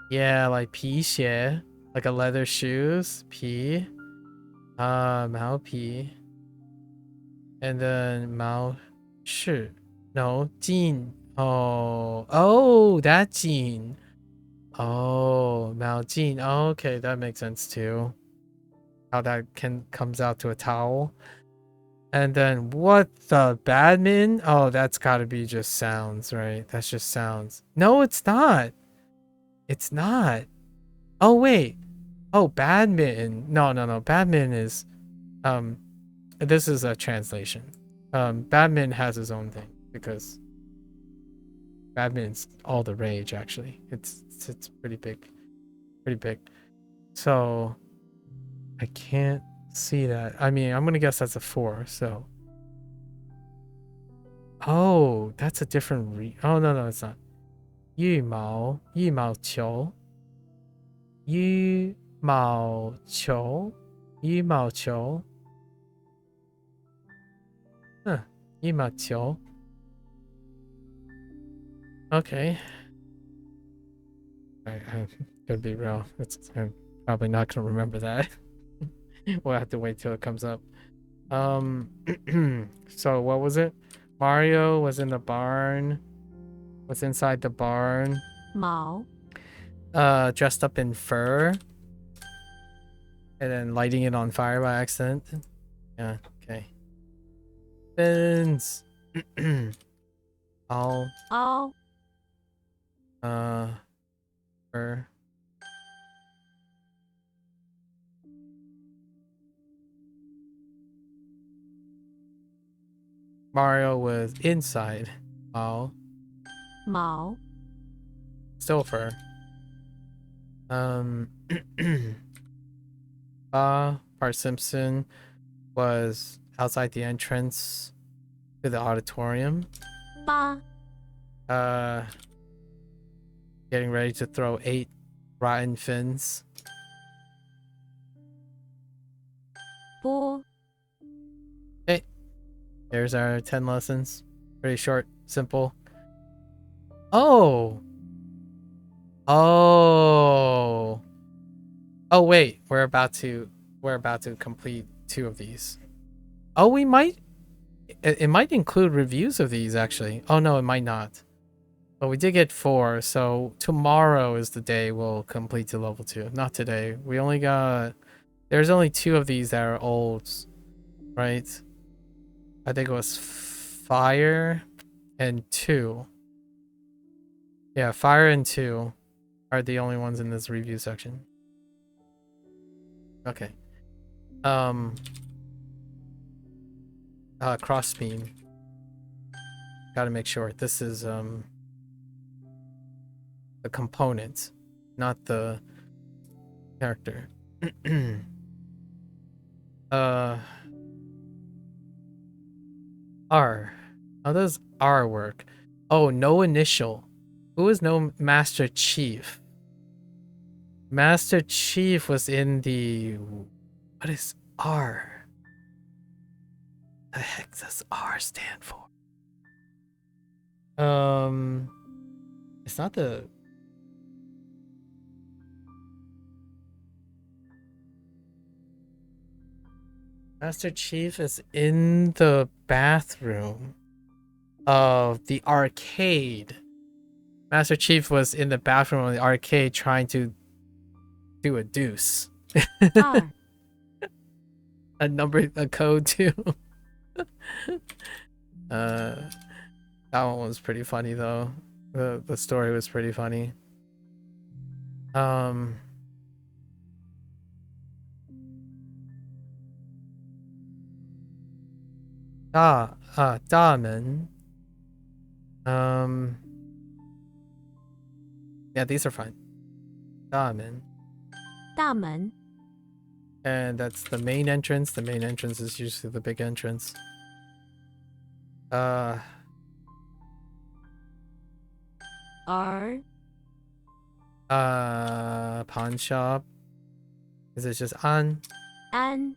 Yeah, like 皮鞋, like a leather shoes. P. Mao P. And then Mao Shi. No, Jin. Oh, oh, that Jin. Oh, Mao Jin. Oh, okay, that makes sense too. How that comes out to a towel. And then what the badminton? Oh, that's gotta be just sounds, right? That's just sounds. No, it's not. It's not. Oh wait. Oh, badminton. No. Badminton is this is a translation. Badminton has his own thing because badminton's all the rage actually. It's pretty big. Pretty big. So I can't see that. I mean, I'm gonna guess that's a 4, so. Oh, that's a different oh no, it's not. 羽毛球 羽毛球 huh, 羽毛球 okay. I could be real. I'm probably not gonna remember that. We'll have to wait till it comes up. So what was it? Mario was in the barn. Was inside the barn. Mao. Dressed up in fur. And then lighting it on fire by accident. Yeah, okay. Fins. All. All. Fur. Mario was inside. Mao. Mao. Still fur. Bart Simpson was outside the entrance to the auditorium. Ba. Getting ready to throw 8 rotten fins. Bo. Hey, there's our 10 lessons. Pretty short, simple. Oh. Oh. Oh wait, we're about to complete 2 of these. Oh, we might. It might include reviews of these actually. Oh no, it might not. But we did get 4, so tomorrow is the day we'll complete to level 2. Not today. We only got. There's only 2 of these that are old, right? I think it was Fire and 2. Yeah, Fire and 2 are the only ones in this review section. Okay. Cross beam. Gotta make sure this is the component, not the character. Uh, R. How does R work? Oh, no initial. Who is no Master Chief? Master Chief was in the... What is R? The heck does R stand for? It's not the... Master Chief is in the bathroom of the arcade. Master Chief was in the bathroom of the arcade trying to do a deuce. 二 a code too. That one was pretty funny though. The story was pretty funny. Damen. Yeah, these are fine. Damen. 大门 And that's the main entrance. The main entrance is usually the big entrance. R Pawn shop. Is it just an? 安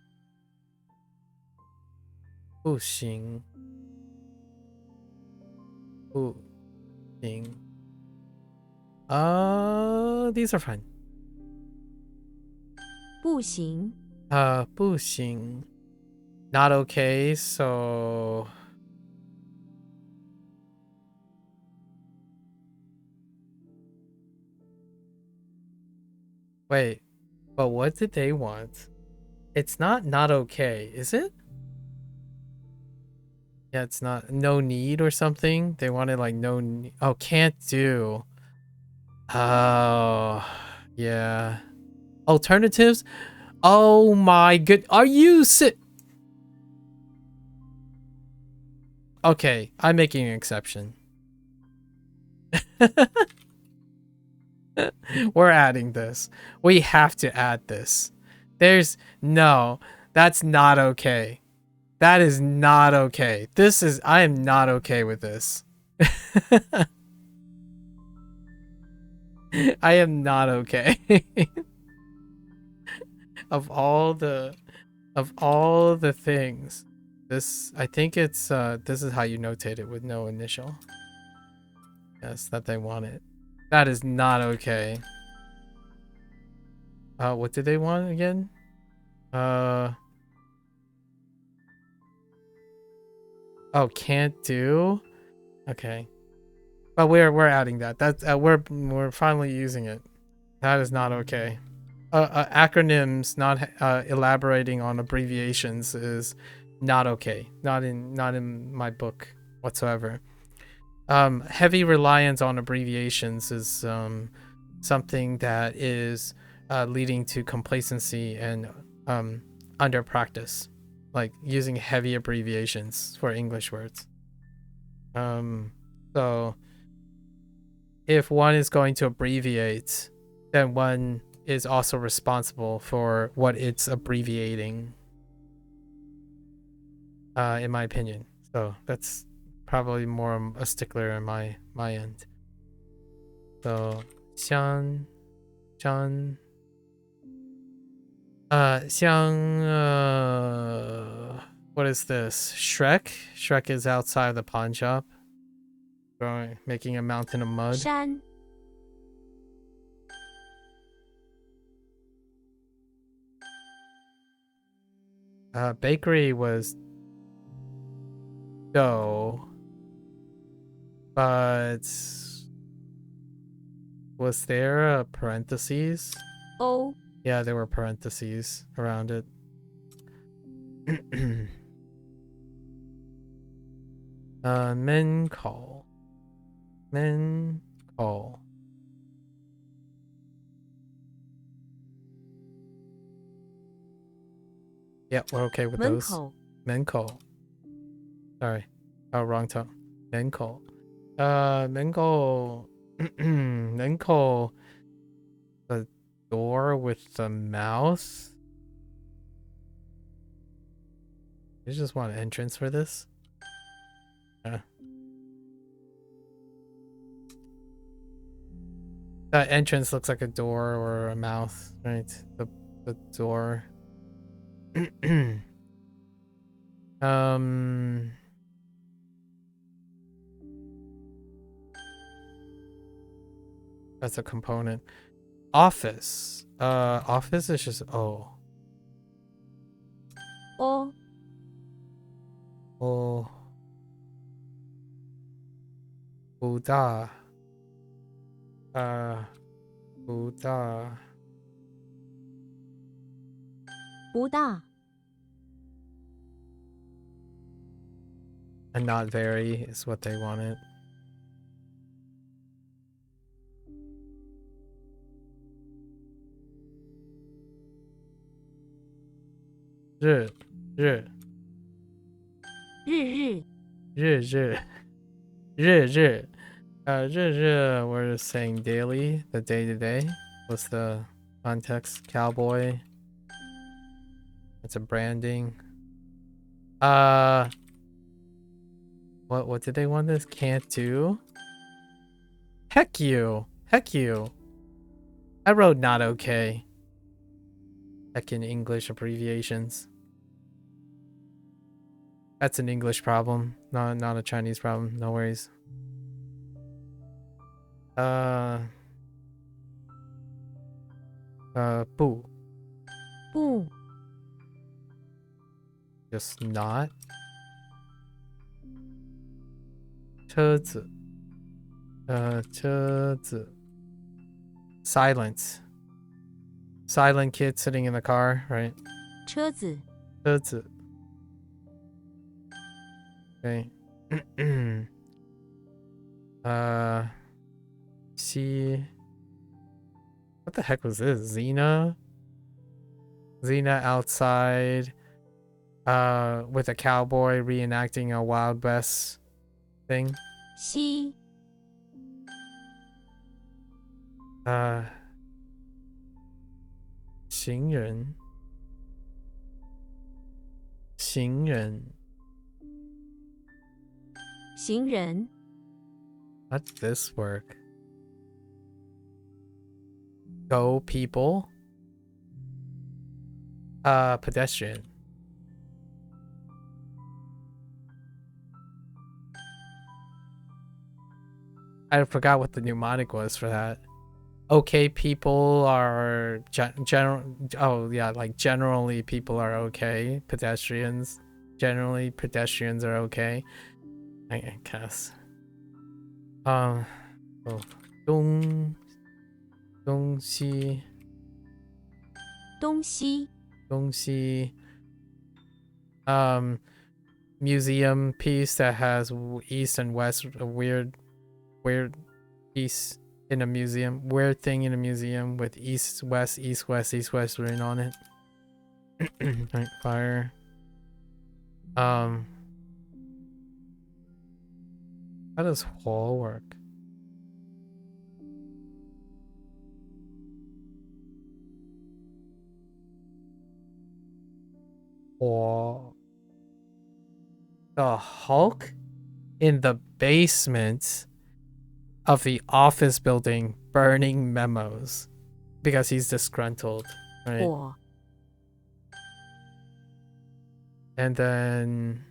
不行. 不行. These are fine. 不行 不行. Not okay, so... Wait, but what did they want? It's not okay, is it? Yeah, it's not no need or something. They wanted like no oh, can't do. Oh, yeah. Alternatives? Oh my good. Are you Okay, I'm making an exception. We're adding this. We have to add this. No, that's not okay. That is not okay. I am not okay with this. I am not okay. Of all the things, I think it's this is how you notate it with no initial. Yes, that they want it. That is not okay. What did they want again? Oh, can't do? Okay. But we're adding that. That's we're finally using it. That is not okay. Acronyms not elaborating on abbreviations is not okay. Not in my book whatsoever. Heavy reliance on abbreviations is something that is leading to complacency and under practice, like using heavy abbreviations for English words. So if one is going to abbreviate, then one is also responsible for what it's abbreviating, in my opinion. So that's probably more a stickler on my end. So Xiang what is this? Shrek? Shrek is outside the pawn shop. Making a mountain of mud. 山 Bakery was dough, but was there a parentheses? O Yeah, there were parentheses around it. Men call. Yeah, we're okay with 门 those. 口 Men call. Sorry. Oh, wrong tone. Men call. Men call. Men call. The door with the mouth. I just want an entrance for this. That entrance looks like a door or a mouth, right? The door. That's a component. Office. Office is just O. O O. Buddha. Buddha. 不大 And not very is what they wanted. Zhi. Zhi. 日日 Zhi. Zhi. Zhi. Zhi. We're saying daily, the day to day. What's the context? Cowboy. It's a branding. What did they want this? Can't do? Heck you. Heck you. I wrote not okay. Heck in English abbreviations. That's an English problem, not a Chinese problem. No worries. Bu. 不 Just not. 车子. 车子. Silence. Silent kid sitting in the car, right? 车子 车子. Okay. See. What the heck was this? Xena? Xena outside. With a cowboy reenacting a Wild West thing. 西 行人. 行人. 行人 How does this work? Go people. Pedestrian. I forgot what the mnemonic was for that. Okay, people are general. Oh yeah, like generally people are okay. Pedestrians. Generally pedestrians are okay. I guess. Oh. 东西东西 museum piece that has east and west, a weird piece in a museum, weird thing in a museum with east west written on it. Right, fire. How does hall work? Or the Hulk in the basement of the office building burning memos because he's disgruntled, right? 火 And then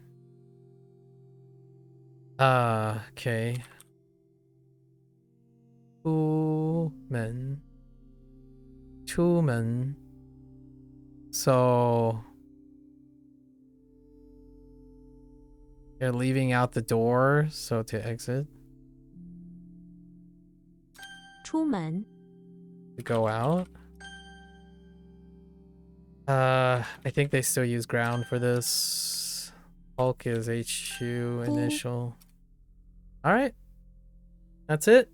okay. 出门 So you're leaving out the door, so to exit. 出门 To go out. I think they still use ground for this. Hulk is HQ initial. Alright. That's it.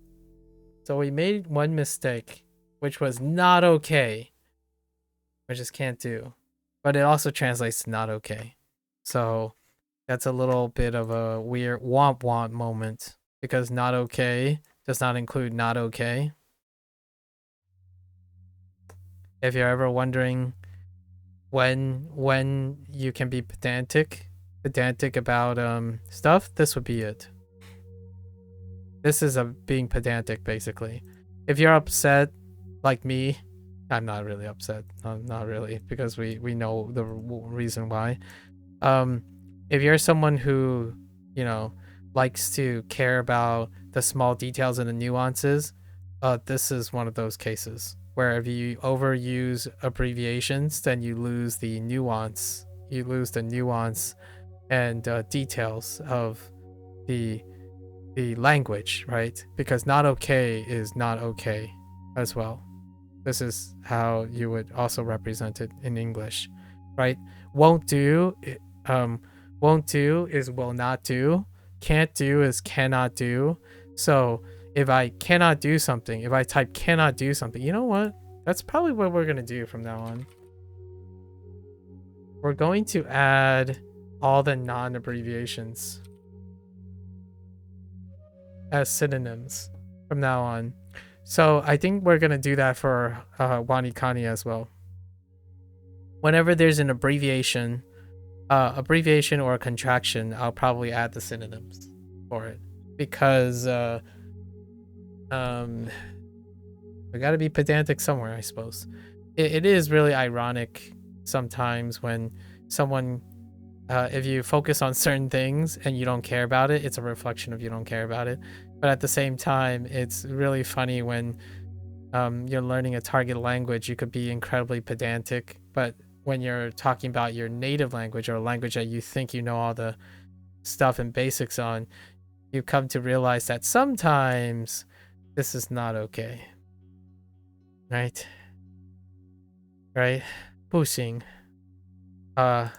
So we made one mistake, which was not okay. I just can't do. But it also translates to not okay. So that's a little bit of a weird womp moment because not okay does not include not okay. If you're ever wondering when you can be pedantic pedantic about stuff, this would be it. This is a being pedantic, basically. If you're upset, like me, I'm not really upset. Not really, because we know the reason why. If you're someone who, you know, likes to care about the small details and the nuances, this is one of those cases where if you overuse abbreviations, then you lose the nuance. You lose the nuance and details of the language, right? Because not okay is not okay as well. This is how you would also represent it in English, right? Won't do, won't do is will not do. Can't do is cannot do. So if I cannot do something, if I type cannot do something, you know what? That's probably what we're gonna do from now on. We're going to add all the non-abbreviations as synonyms from now on. So I think we're gonna do that for Wanikani as well. Whenever there's an abbreviation or a contraction, I'll probably add the synonyms for it, because we gotta be pedantic somewhere, I suppose. It is really ironic sometimes when someone, if you focus on certain things and you don't care about it, it's a reflection of you don't care about it. But at the same time, it's really funny when you're learning a target language, you could be incredibly pedantic, but when you're talking about your native language or a language that you think you know all the stuff and basics on, you come to realize that sometimes this is not okay. Right? Right? 不行。我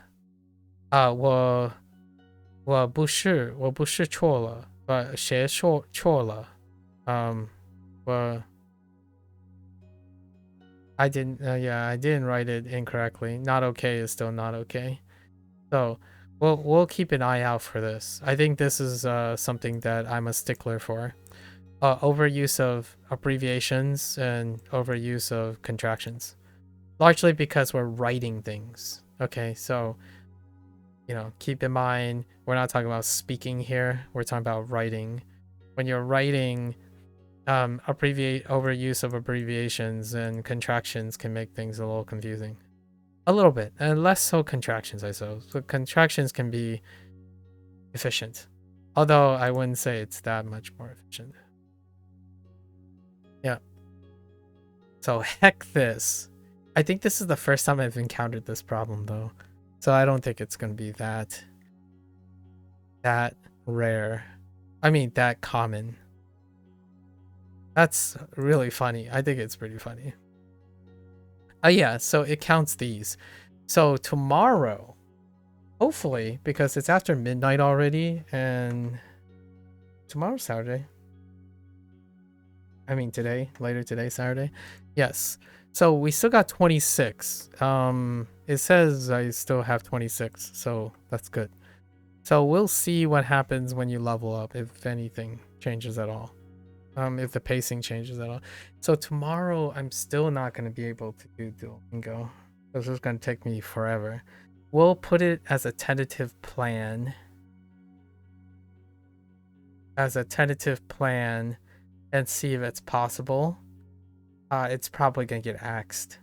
不是错了，谁错了？I didn't, yeah, I didn't write it incorrectly. Not okay is still not okay. So we'll keep an eye out for this. I think this is something that I'm a stickler for. Overuse of abbreviations and overuse of contractions. Largely because we're writing things. Okay, so, you know, keep in mind, we're not talking about speaking here. We're talking about writing. When you're writing, overuse of abbreviations and contractions can make things a little confusing. A little bit, and less so contractions, I suppose. But contractions can be efficient. Although I wouldn't say it's that much more efficient. Yeah. So heck this. I think this is the first time I've encountered this problem though. So I don't think it's gonna be that rare. I mean, that common. That's really funny. I think it's pretty funny. Yeah, so it counts these. So tomorrow, hopefully, because it's after midnight already, and tomorrow's Saturday. I mean today, later today, Saturday. Yes. So we still got 26. It says I still have 26, so that's good. So we'll see what happens when you level up, if anything changes at all. If the pacing changes at all. So tomorrow I'm still not going to be able to do Duolingo. This is going to take me forever. We'll put it as a tentative plan. And see if it's possible. It's probably going to get axed.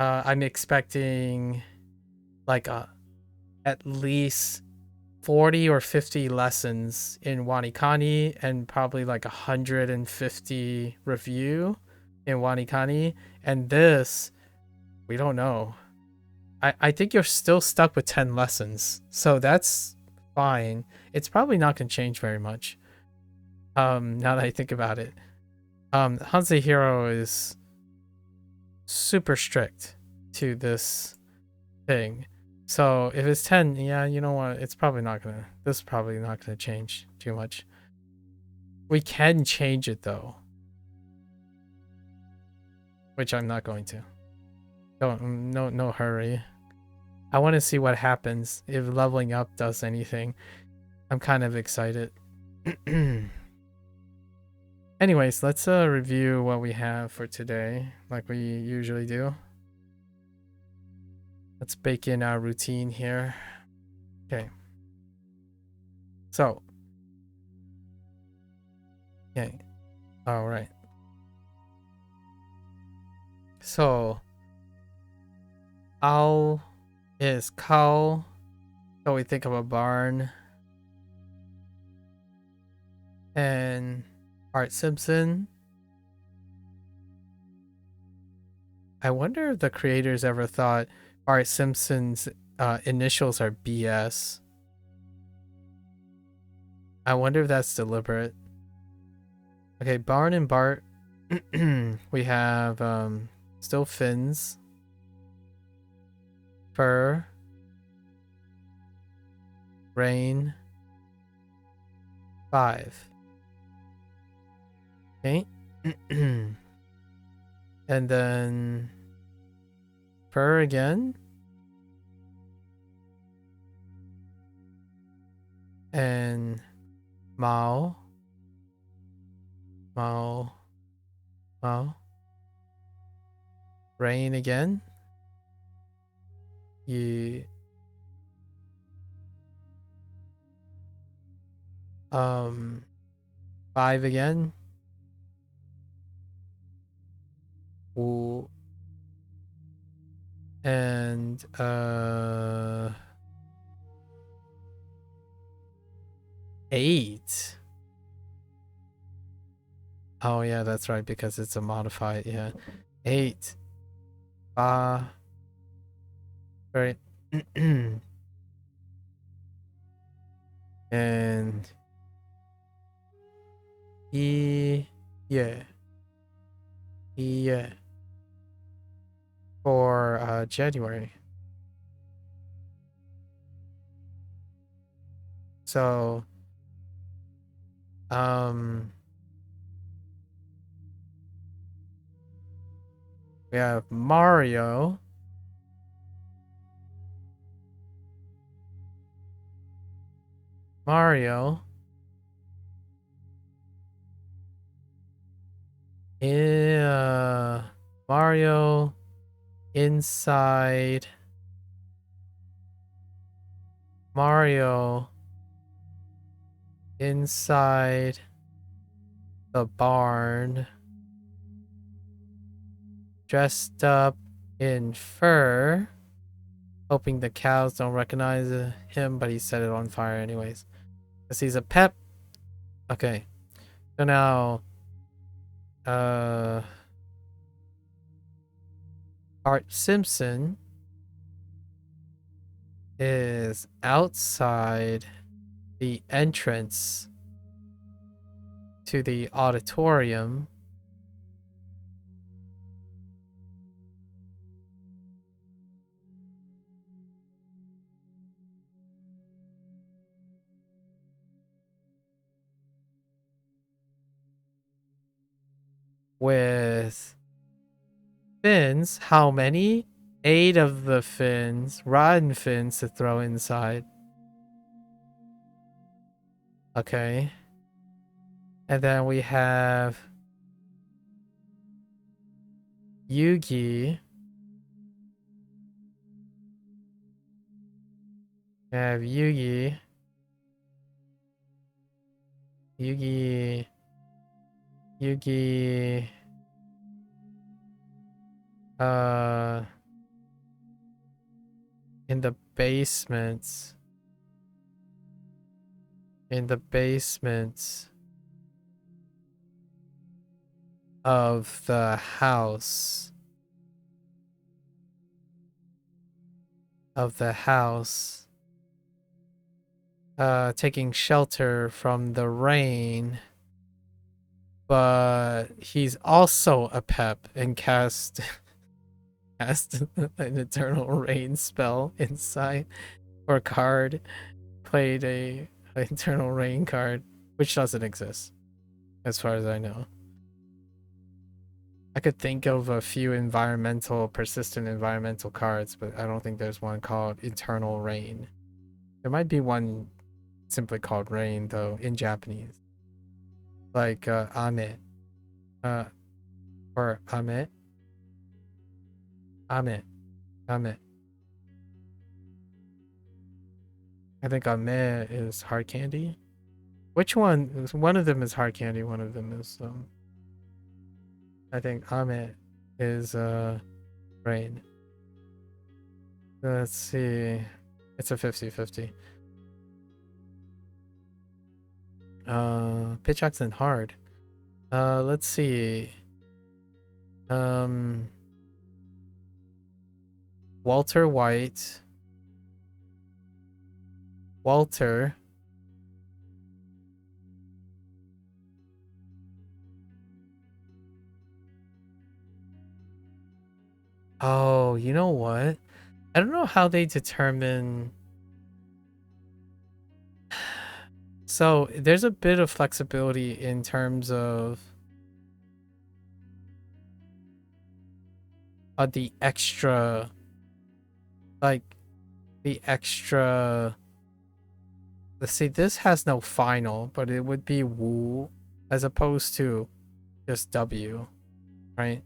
I'm expecting like at least 40 or 50 lessons in Wanikani and probably like 150 review in Wanikani. And this, we don't know. I think you're still stuck with 10 lessons. So that's fine. It's probably not going to change very much. Now that I think about it. HanziHero is super strict to this thing. So if it's 10, yeah, you know what? This is probably not gonna change too much. We can change it though. Which I'm not going to. No hurry. I want to see what happens if leveling up does anything. I'm kind of excited. Anyways, let's review what we have for today, like we usually do. Let's bake in our routine here. Okay. So. Okay. All right. So. How is cow? So we think of a barn. And Art Simpson. I wonder if the creators ever thought Art Simpson's initials are BS. I wonder if that's deliberate. Okay, Barn and Bart. We have still fins. Fur. Rain. 5. Okay. And then fur again. And Mao. Rain again. You 5 again. Ooh. And 8. Oh yeah, that's right, because it's a modified, yeah. 8. Right. And yeah. For January. So we have Mario. Mario inside Mario inside the barn, dressed up in fur, hoping the cows don't recognize him, but he set it on fire anyways, because he's a pep. Okay, so now Art Simpson is outside the entrance to the auditorium with fins. How many? 8 of the fins, rotten fins to throw inside. Okay. And then we have Yugi. We have Yugi. In the basements. Of the house. Taking shelter from the rain. But he's also a pep and cast an eternal rain spell inside, or card, played an eternal rain card, which doesn't exist as far as I know. I could think of a few persistent environmental cards, but I don't think there's one called Eternal Rain. There might be one simply called Rain, though, in Japanese. Like Ame. Or Ame. I think Ame is hard candy. Which one? One of them is hard candy. One of them is I think Ame is rain. Let's see. It's a 50-50. Pitch accent hard. Let's see. Walter White. Walter. Oh, you know what? I don't know how they determine. So there's a bit of flexibility in terms of the extra, like the extra. Let's see, this has no final, but it would be Wu as opposed to just W, right?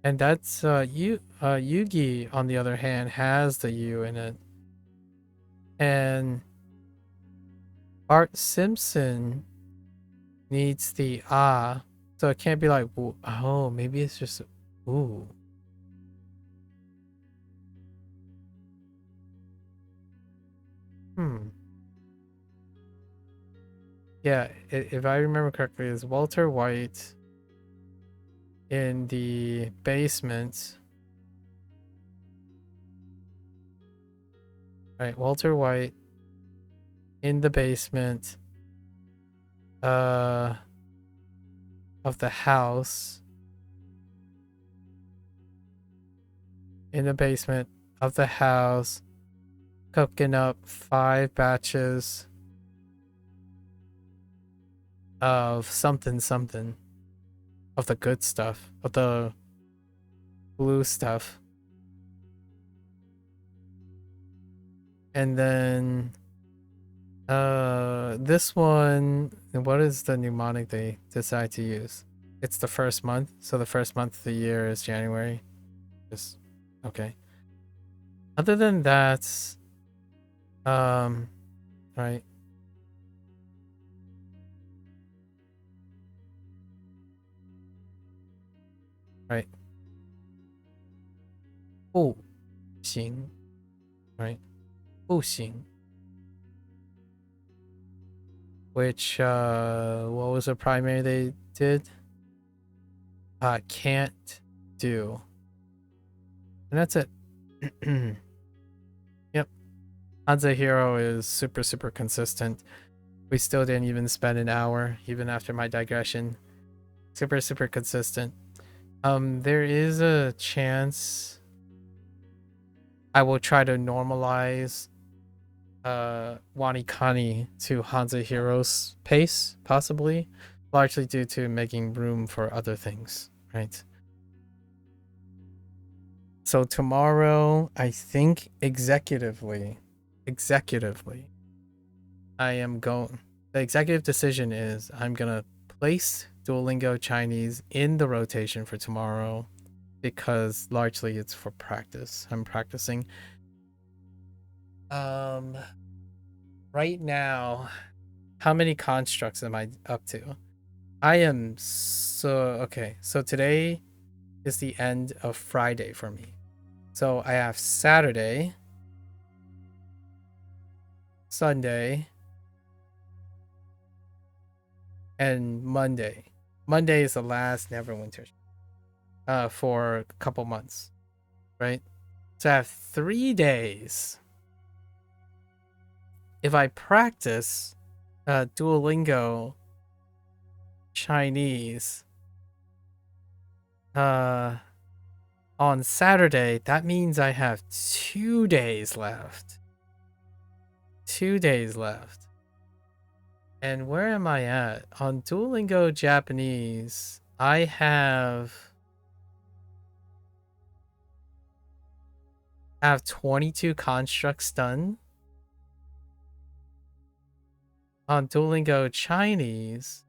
And that's Yugi, on the other hand, has the U in it. And Bart Simpson needs the ah. So it can't be like Wu. Oh, maybe it's just ooh. Yeah, if I remember correctly, is Walter White in the basement. Right, Walter White in the basement of the house. In the basement of the house, cooking up 5 batches of something something, of the good stuff, of the blue stuff. And then this one, what is the mnemonic they decide to use? It's the first month, so the first month of the year is January. Just okay. Other than that, right. Right. Oh, 行, right? 不行. Which what was the primary they did? Can't do. And that's it. Yep. HanziHero is super consistent. We still didn't even spend an hour, even after my digression. Super consistent. There is a chance I will try to normalize Wanikani to HanziHero's pace, possibly, largely due to making room for other things, right? So tomorrow, I think executively, I am going. The executive decision is I'm gonna place Duolingo Chinese in the rotation for tomorrow because largely it's for practice. I'm practicing. Right now, how many constructs am I up to? I am okay. So today is the end of Friday for me. So I have Saturday, Sunday, and Monday. Monday is the last Neverwinter for a couple months, right? So I have 3 days. If I practice Duolingo Chinese on Saturday, that means I have 2 days left. 2 days left. And where am I at? On Duolingo Japanese, I have 22 constructs done. On Duolingo Chinese,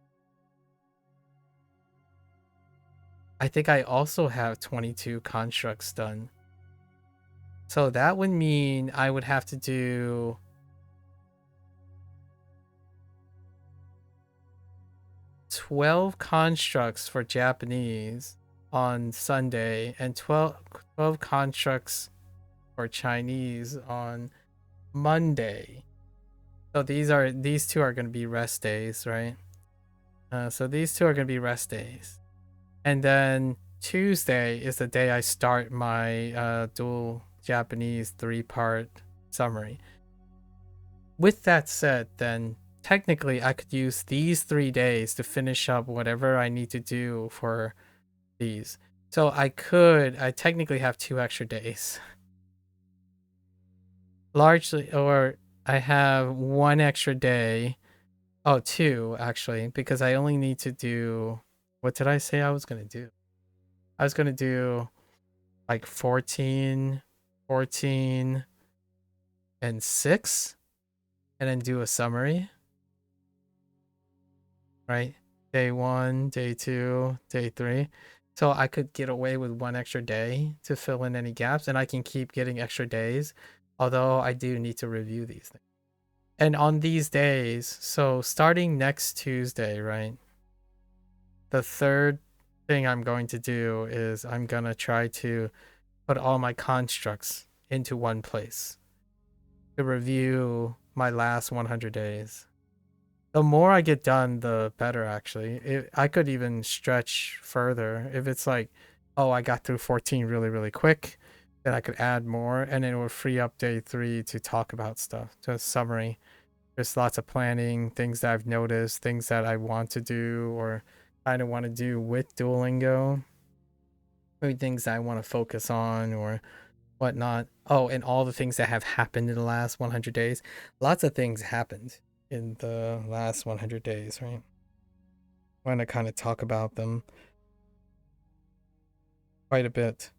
I think I also have 22 constructs done. So that would mean I would have to do 12 constructs for Japanese on Sunday and 12 constructs for Chinese on Monday. So these two are going to be rest days, right? So these two are going to be rest days. And then Tuesday is the day I start my dual Japanese 3-part summary. With that said, then technically I could use these 3 days to finish up whatever I need to do for these. So I technically have 2 extra days. Largely, or I have 1 extra day. Oh, 2 actually, because I only need to do, what did I say I was going to do? I was going to do like 14, and 6, and then do a summary. Right? Day 1, day 2, day 3. So I could get away with 1 extra day to fill in any gaps, and I can keep getting extra days, although I do need to review these things. And on these days, so starting next Tuesday, right? The third thing I'm going to do is I'm going to try to put all my constructs into one place to review my last 100 days. The more I get done, the better, actually. I could even stretch further. If it's like, oh, I got through 14 really, really quick, then I could add more, and it will free up day 3 to talk about stuff, to a summary. There's lots of planning, things that I've noticed, things that I want to do or kind of want to do with Duolingo. Maybe things that I want to focus on or whatnot. Oh, and all the things that have happened in the last 100 days. Lots of things happened in the last 100 days, right? I want to kind of talk about them quite a bit.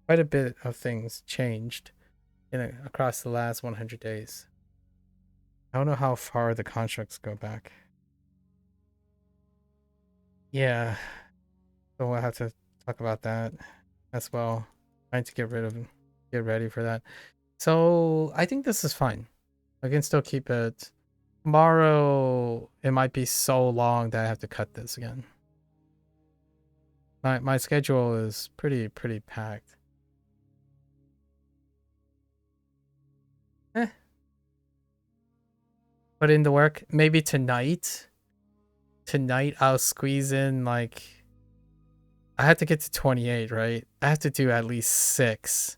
Quite a bit of things changed across the last 100 days. I don't know how far the constructs go back. Yeah, so we'll have to talk about that as well. Trying to get ready for that. So I think this is fine. I can still keep it. Tomorrow it might be so long that I have to cut this again. My schedule is pretty packed. Put in the work. Maybe tonight. Tonight I'll squeeze in like, I have to get to 28, right? I have to do at least 6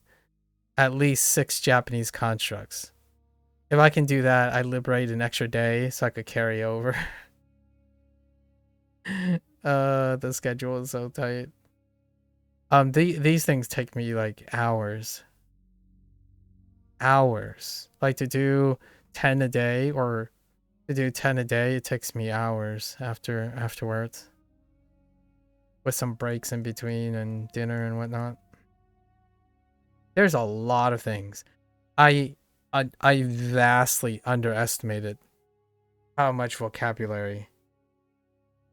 Japanese constructs. If I can do that, I liberate an extra day so I could carry over. The schedule is so tight. These things take me like hours. Like to do 10 a day, or to do 10 a day, it takes me hours afterwards. With some breaks in between and dinner and whatnot. There's a lot of things. I vastly underestimated how much vocabulary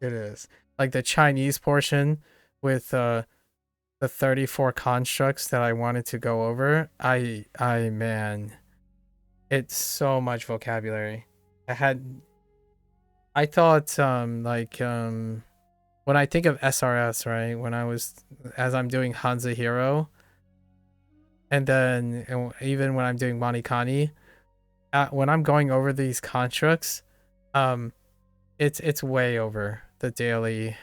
it is. Like the Chinese portion with the 34 constructs that I wanted to go over. Man, it's so much vocabulary. I thought when I think of SRS, right? As I'm doing HanziHero, and then even when I'm doing Manikani, when I'm going over these constructs, it's way over the daily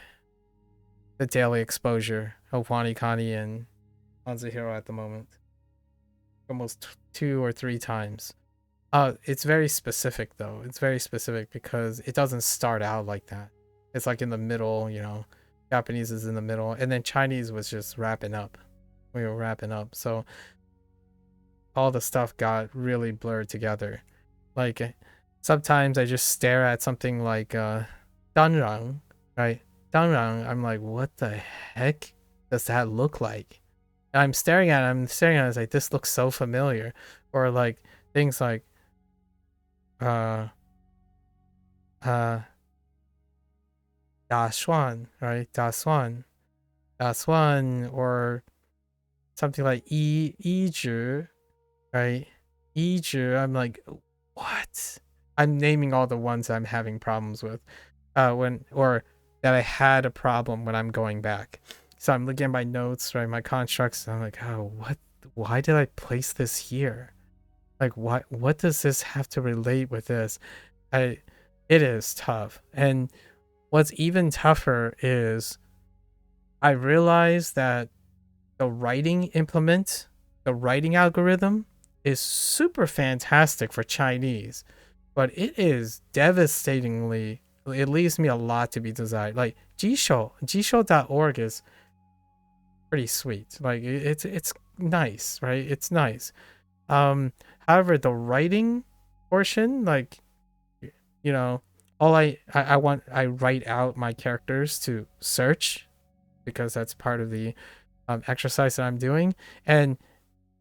exposure of Manikani and HanziHero at the moment. Almost 2 or 3 times. It's very specific though. It's very specific because it doesn't start out like that. It's like in the middle, you know. Japanese is in the middle, and then Chinese was just wrapping up. We were wrapping up, so all the stuff got really blurred together. Like sometimes I just stare at something like danrang, right? Danrang, I'm like, what the heck does that look like? And I'm staring at it, it's like, this looks so familiar. Or like things like Da Swan, right? Da Swan, or something like Yi right? I'm like, what? I'm naming all the ones I'm having problems with. or that I had a problem when I'm going back. So I'm looking at my notes, right, my constructs, and I'm like, oh, why did I place this here? Like, what does this have to relate with this? It is tough. And what's even tougher is I realized that the writing algorithm is super fantastic for Chinese, but it is devastatingly, it leaves me a lot to be desired. Like jisho.org is pretty sweet. Like it's nice, right? It's nice. However, the writing portion, like, you know, all I write out my characters to search because that's part of the exercise that I'm doing, and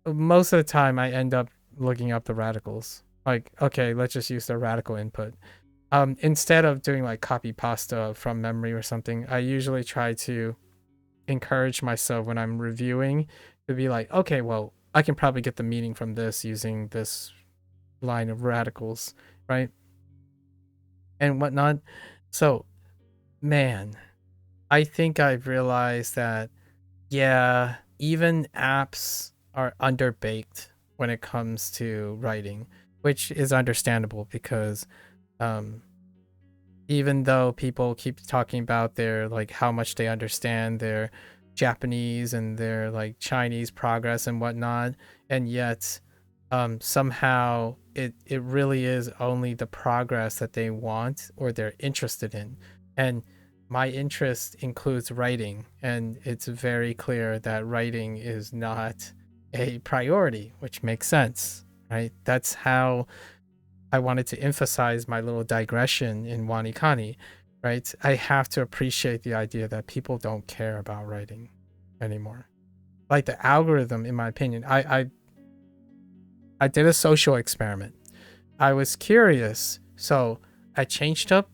most of the time I end up looking up the radicals. Like, okay, let's just use the radical input. Instead of doing like copy pasta from memory or something, I usually try to encourage myself when I'm reviewing to be like, okay, well, I can probably get the meaning from this using this line of radicals, right? And whatnot. So, man, I think I've realized that, yeah, even apps are underbaked when it comes to writing, which is understandable because even though people keep talking about their, like, how much they understand their Japanese and their like Chinese progress and whatnot, and yet somehow it really is only the progress that they want or they're interested in. And my interest includes writing, and it's very clear that writing is not a priority, which makes sense, right? That's how I wanted to emphasize my little digression in Wanikani, right? I have to appreciate the idea that people don't care about writing anymore. Like the algorithm, in my opinion, I did a social experiment. I was curious, so I changed up.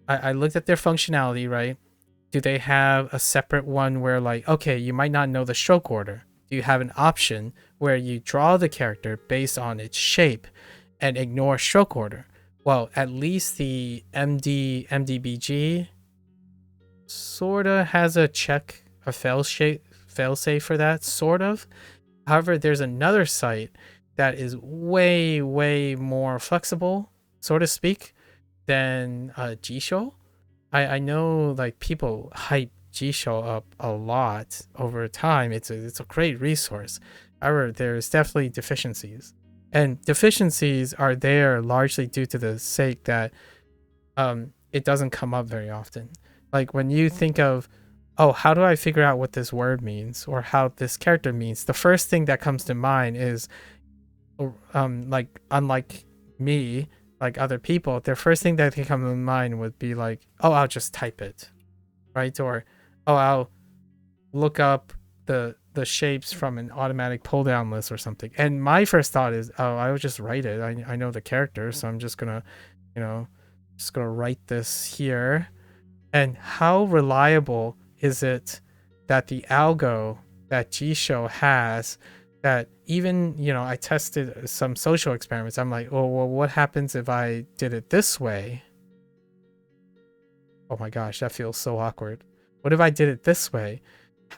I looked at their functionality, right? Do they have a separate one where, like, okay, you might not know the stroke order. Do you have an option where you draw the character based on its shape and ignore stroke order? Well, at least the MDBG sorta has a check, a failsafe for that, sort of. However, there's another site that is way more flexible, so to speak, than Jisho. I know, like, people hype Jisho up a lot over time. It's a great resource. However, there's definitely deficiencies, and deficiencies are there largely due to the sake that it doesn't come up very often. Like when you think of, oh, how do I figure out what this word means or how this character means, the first thing that comes to mind is like, unlike me, like other people, their first thing that can come to mind would be like, oh, I'll just type it, right? Or, oh, I'll look up the shapes from an automatic pull down list or something. And my first thought is, oh, I would just write it. I know the character, so I'm just gonna, write this here. And how reliable is it that the algo that Jisho has, that even, I tested some social experiments. I'm like, oh, well, what happens if I did it this way? Oh my gosh, that feels so awkward. What if I did it this way?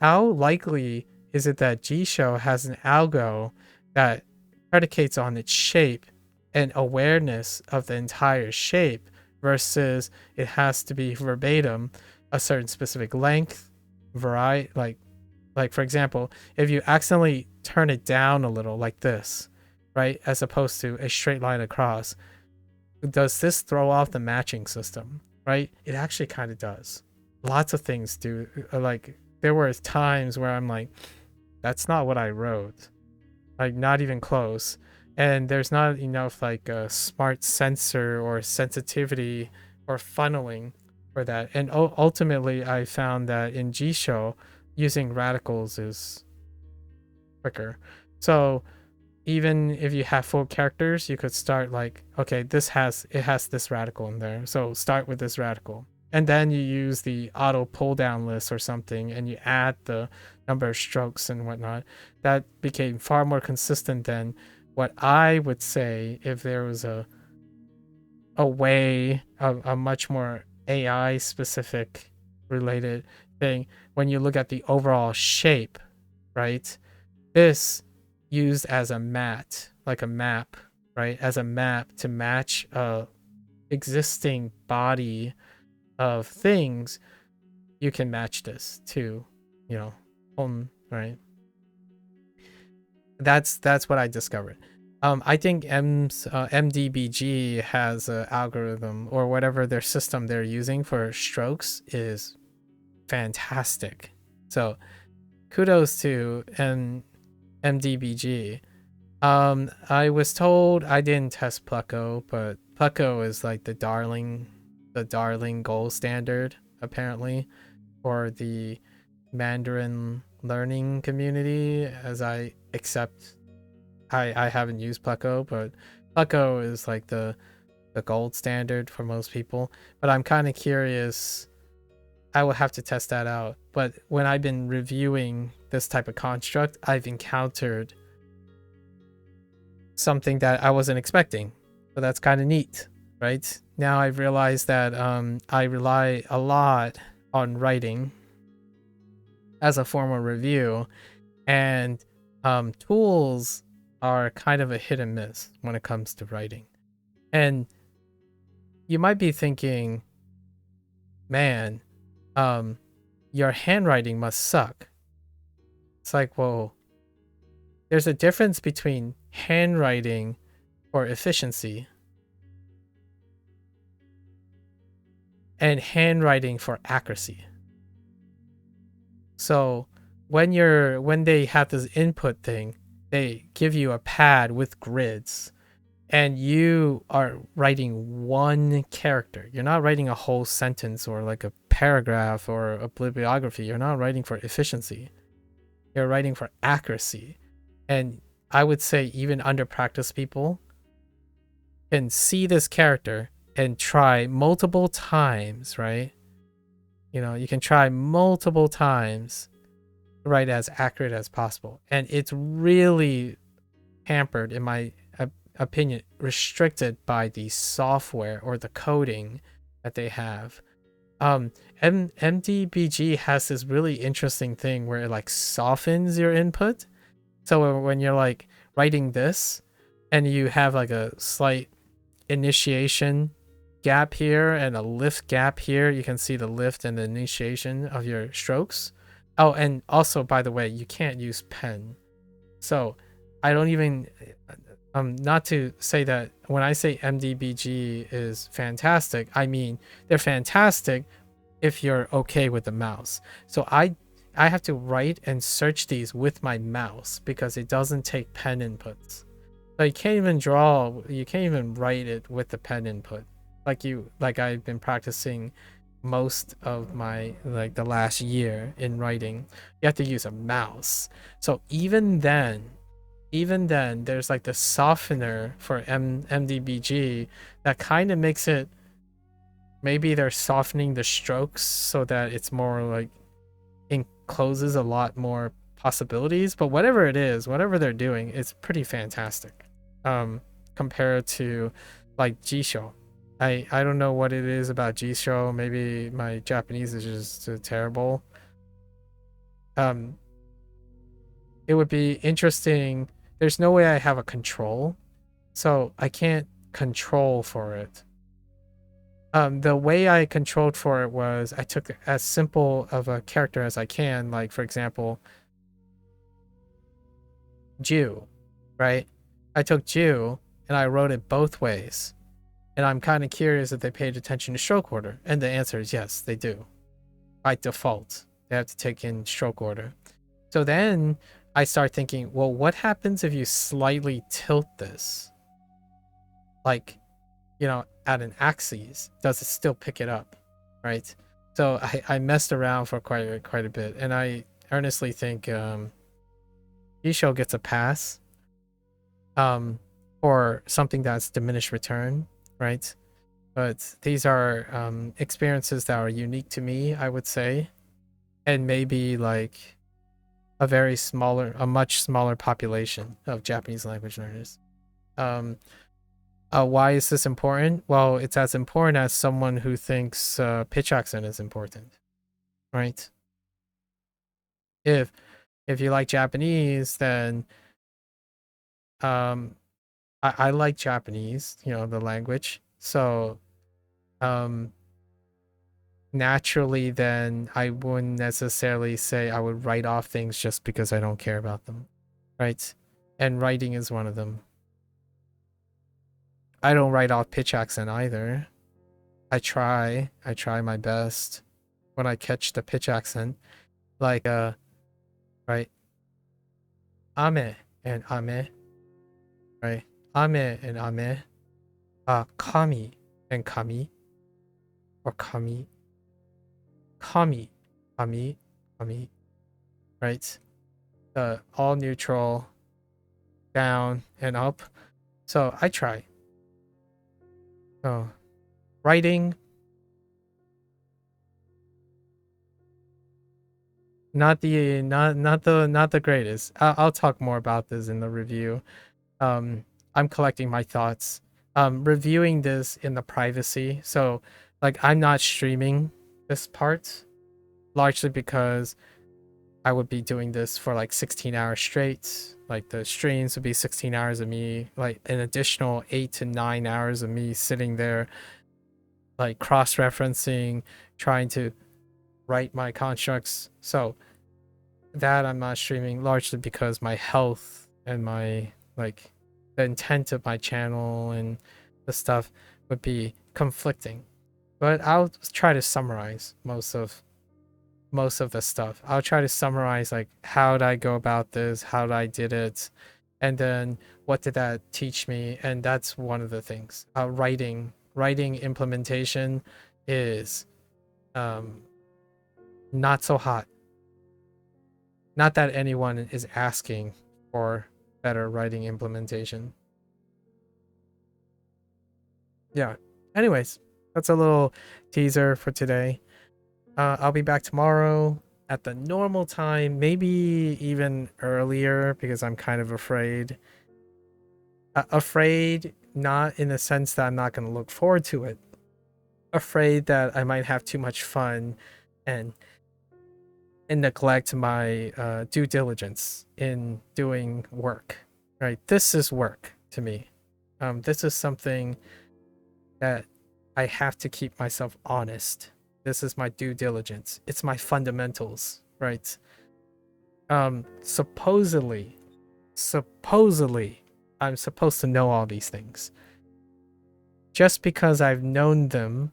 How likely is it that Jisho has an algo that predicates on its shape and awareness of the entire shape versus it has to be verbatim a certain specific length, variety, like for example, if you accidentally turn it down a little like this, right, as opposed to a straight line across, does this throw off the matching system, right? It actually kind of does. Lots of things do. Like, there were times where I'm like, that's not what I wrote, like not even close. And there's not enough like a smart sensor or sensitivity or funneling for that. And ultimately I found that in Jisho, using radicals is quicker. So even if you have full characters, you could start like, okay, it has this radical in there, so start with this radical, and then you use the auto pull down list or something and you add the number of strokes and whatnot. That became far more consistent than what I would say if there was a way, a much more AI specific related thing. When you look at the overall shape, right? This used as a mat, like a map, right? As a map to match a existing body of things, you can match this to, you know, right? That's what I discovered. I think MDBG has an algorithm or whatever their system they're using for strokes is fantastic. So kudos to MDBG. I was told I didn't test Plucko, but Plucko is like the darling gold standard apparently for the Mandarin learning community. As I accept, I haven't used Plucko, but Plucko is like the gold standard for most people. But I'm kind of curious. I will have to test that out. But when I've been reviewing this type of construct, I've encountered something that I wasn't expecting. So that's kind of neat, right? Now I've realized that I rely a lot on writing as a form of review, and tools are kind of a hit and miss when it comes to writing. And you might be thinking, man, your handwriting must suck. It's like, well, there's a difference between handwriting for efficiency and handwriting for accuracy. So when they have this input thing, they give you a pad with grids and you are writing one character. You're not writing a whole sentence or like a paragraph or a bibliography. You're not writing for efficiency. You're writing for accuracy. And I would say even under practice people can see this character and try multiple times, right? You know, you can try multiple times to write as accurate as possible. And it's really hampered, in my opinion, restricted by the software or the coding that they have. MDBG has this really interesting thing where it like softens your input. So when you're like writing this and you have like a slight initiation gap here and a lift gap here, you can see the lift and the initiation of your strokes. Oh, and also, by the way, you can't use pen. So I don't even, not to say that when I say MDBG is fantastic, I mean they're fantastic if you're okay with the mouse. So I have to write and search these with my mouse because it doesn't take pen inputs. So you can't even draw, you can't even write it with the pen input. Like I've been practicing most of my, like the last year in writing. You have to use a mouse. So even then there's like the softener for MDBG that kind of makes it, maybe they're softening the strokes so that it's more like encloses a lot more possibilities. But whatever it is, whatever they're doing, it's pretty fantastic compared to like Jisho. I don't know what it is about Jisho. Maybe my Japanese is just terrible. It would be interesting. There's no way I have a control, so I can't control for it. The way I controlled for it was I took as simple of a character as I can, like for example, Jew, right? I took Jew and I wrote it both ways. And I'm kind of curious if they paid attention to stroke order. And the answer is yes, they do. By default, they have to take in stroke order. So then I start thinking, well, what happens if you slightly tilt this? Like, you know, at an axis, does it still pick it up? Right? So I messed around for quite a bit. And I earnestly think Isho gets a pass for something that's diminished return. Right, but these are experiences that are unique to me, I would say, and maybe like a much smaller population of Japanese language learners. Why is this important? Well, it's as important as someone who thinks pitch accent is important, right? If you like Japanese, then um, I like Japanese, you know, the language. So um, naturally, then I wouldn't necessarily say I would write off things just because I don't care about them, right? And writing is one of them. I don't write off pitch accent either. I try my best when I catch the pitch accent. Like right, ame and ame, right? Ame and ame. Kami and kami, or kami, kami, kami, kami, right? All neutral, down and up. So I try. So writing, not the greatest. I'll talk more about this in the review. I'm collecting my thoughts. Reviewing this in the privacy. So like I'm not streaming this part, largely because I would be doing this for like 16 hours straight. Like the streams would be 16 hours of me, like an additional 8 to 9 hours of me sitting there, like cross-referencing, trying to write my constructs. So that I'm not streaming, largely because my health and my, like, the intent of my channel and the stuff would be conflicting. But I'll try to summarize most of the stuff. I'll try to summarize like how did I go about this, how did I did it, and then what did that teach me. And that's one of the things. Writing implementation is not so hot. Not that anyone is asking for better writing implementation. Yeah. Anyways, that's a little teaser for today. I'll be back tomorrow at the normal time, maybe even earlier, because I'm kind of afraid. Afraid, not in the sense that I'm not going to look forward to it. Afraid that I might have too much fun and neglect my due diligence in doing work. Right? This is work to me. This is something that I have to keep myself honest. This is my due diligence. It's my fundamentals, right? Supposedly, I'm supposed to know all these things. Just because I've known them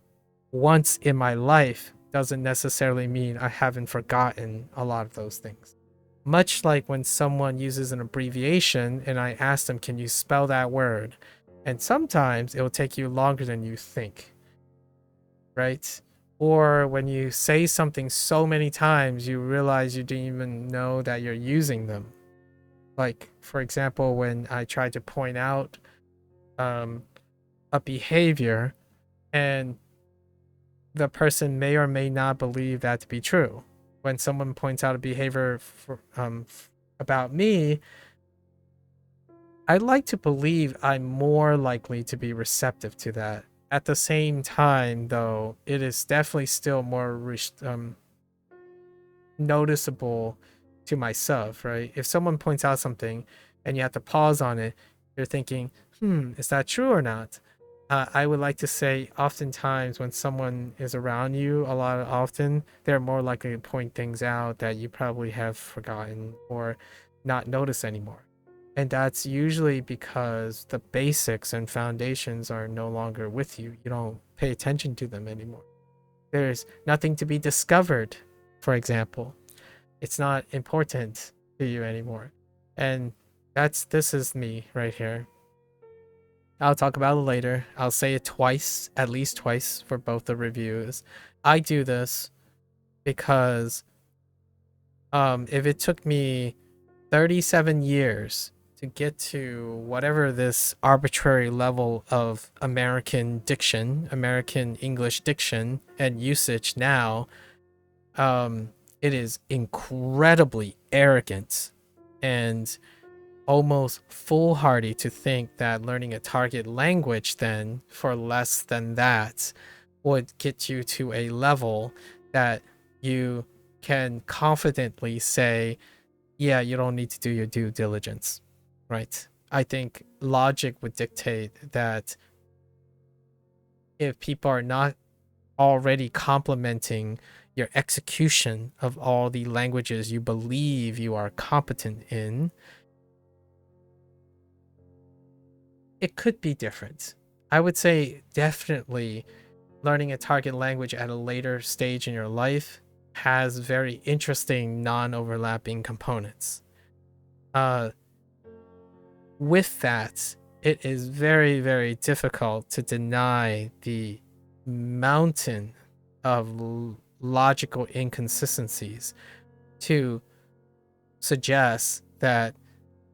once in my life doesn't necessarily mean I haven't forgotten a lot of those things. Much like when someone uses an abbreviation and I ask them, can you spell that word? And sometimes it will take you longer than you think, right? Or when you say something so many times, you realize you didn't even know that you're using them. Like, for example, when I tried to point out a behavior and the person may or may not believe that to be true. When someone points out a behavior about me, I'd like to believe I'm more likely to be receptive to that. At the same time, though, it is definitely still more noticeable to myself, right? If someone points out something and you have to pause on it, you're thinking, is that true or not? I would like to say oftentimes when someone is around you often, they're more likely to point things out that you probably have forgotten or not noticed anymore. And that's usually because the basics and foundations are no longer with you. You don't pay attention to them anymore. There's nothing to be discovered, for example. It's not important to you anymore. And this is me right here. I'll talk about it later. I'll say it twice, at least twice, for both the reviews. I do this because if it took me 37 years to get to whatever this arbitrary level of American diction, American English diction and usage now, it is incredibly arrogant and almost foolhardy to think that learning a target language then for less than that would get you to a level that you can confidently say, yeah, you don't need to do your due diligence, right? I think logic would dictate that if people are not already complementing your execution of all the languages you believe you are competent in, it could be different. I would say definitely learning a target language at a later stage in your life has very interesting non-overlapping components. With that, it is very, very difficult to deny the mountain of logical inconsistencies to suggest that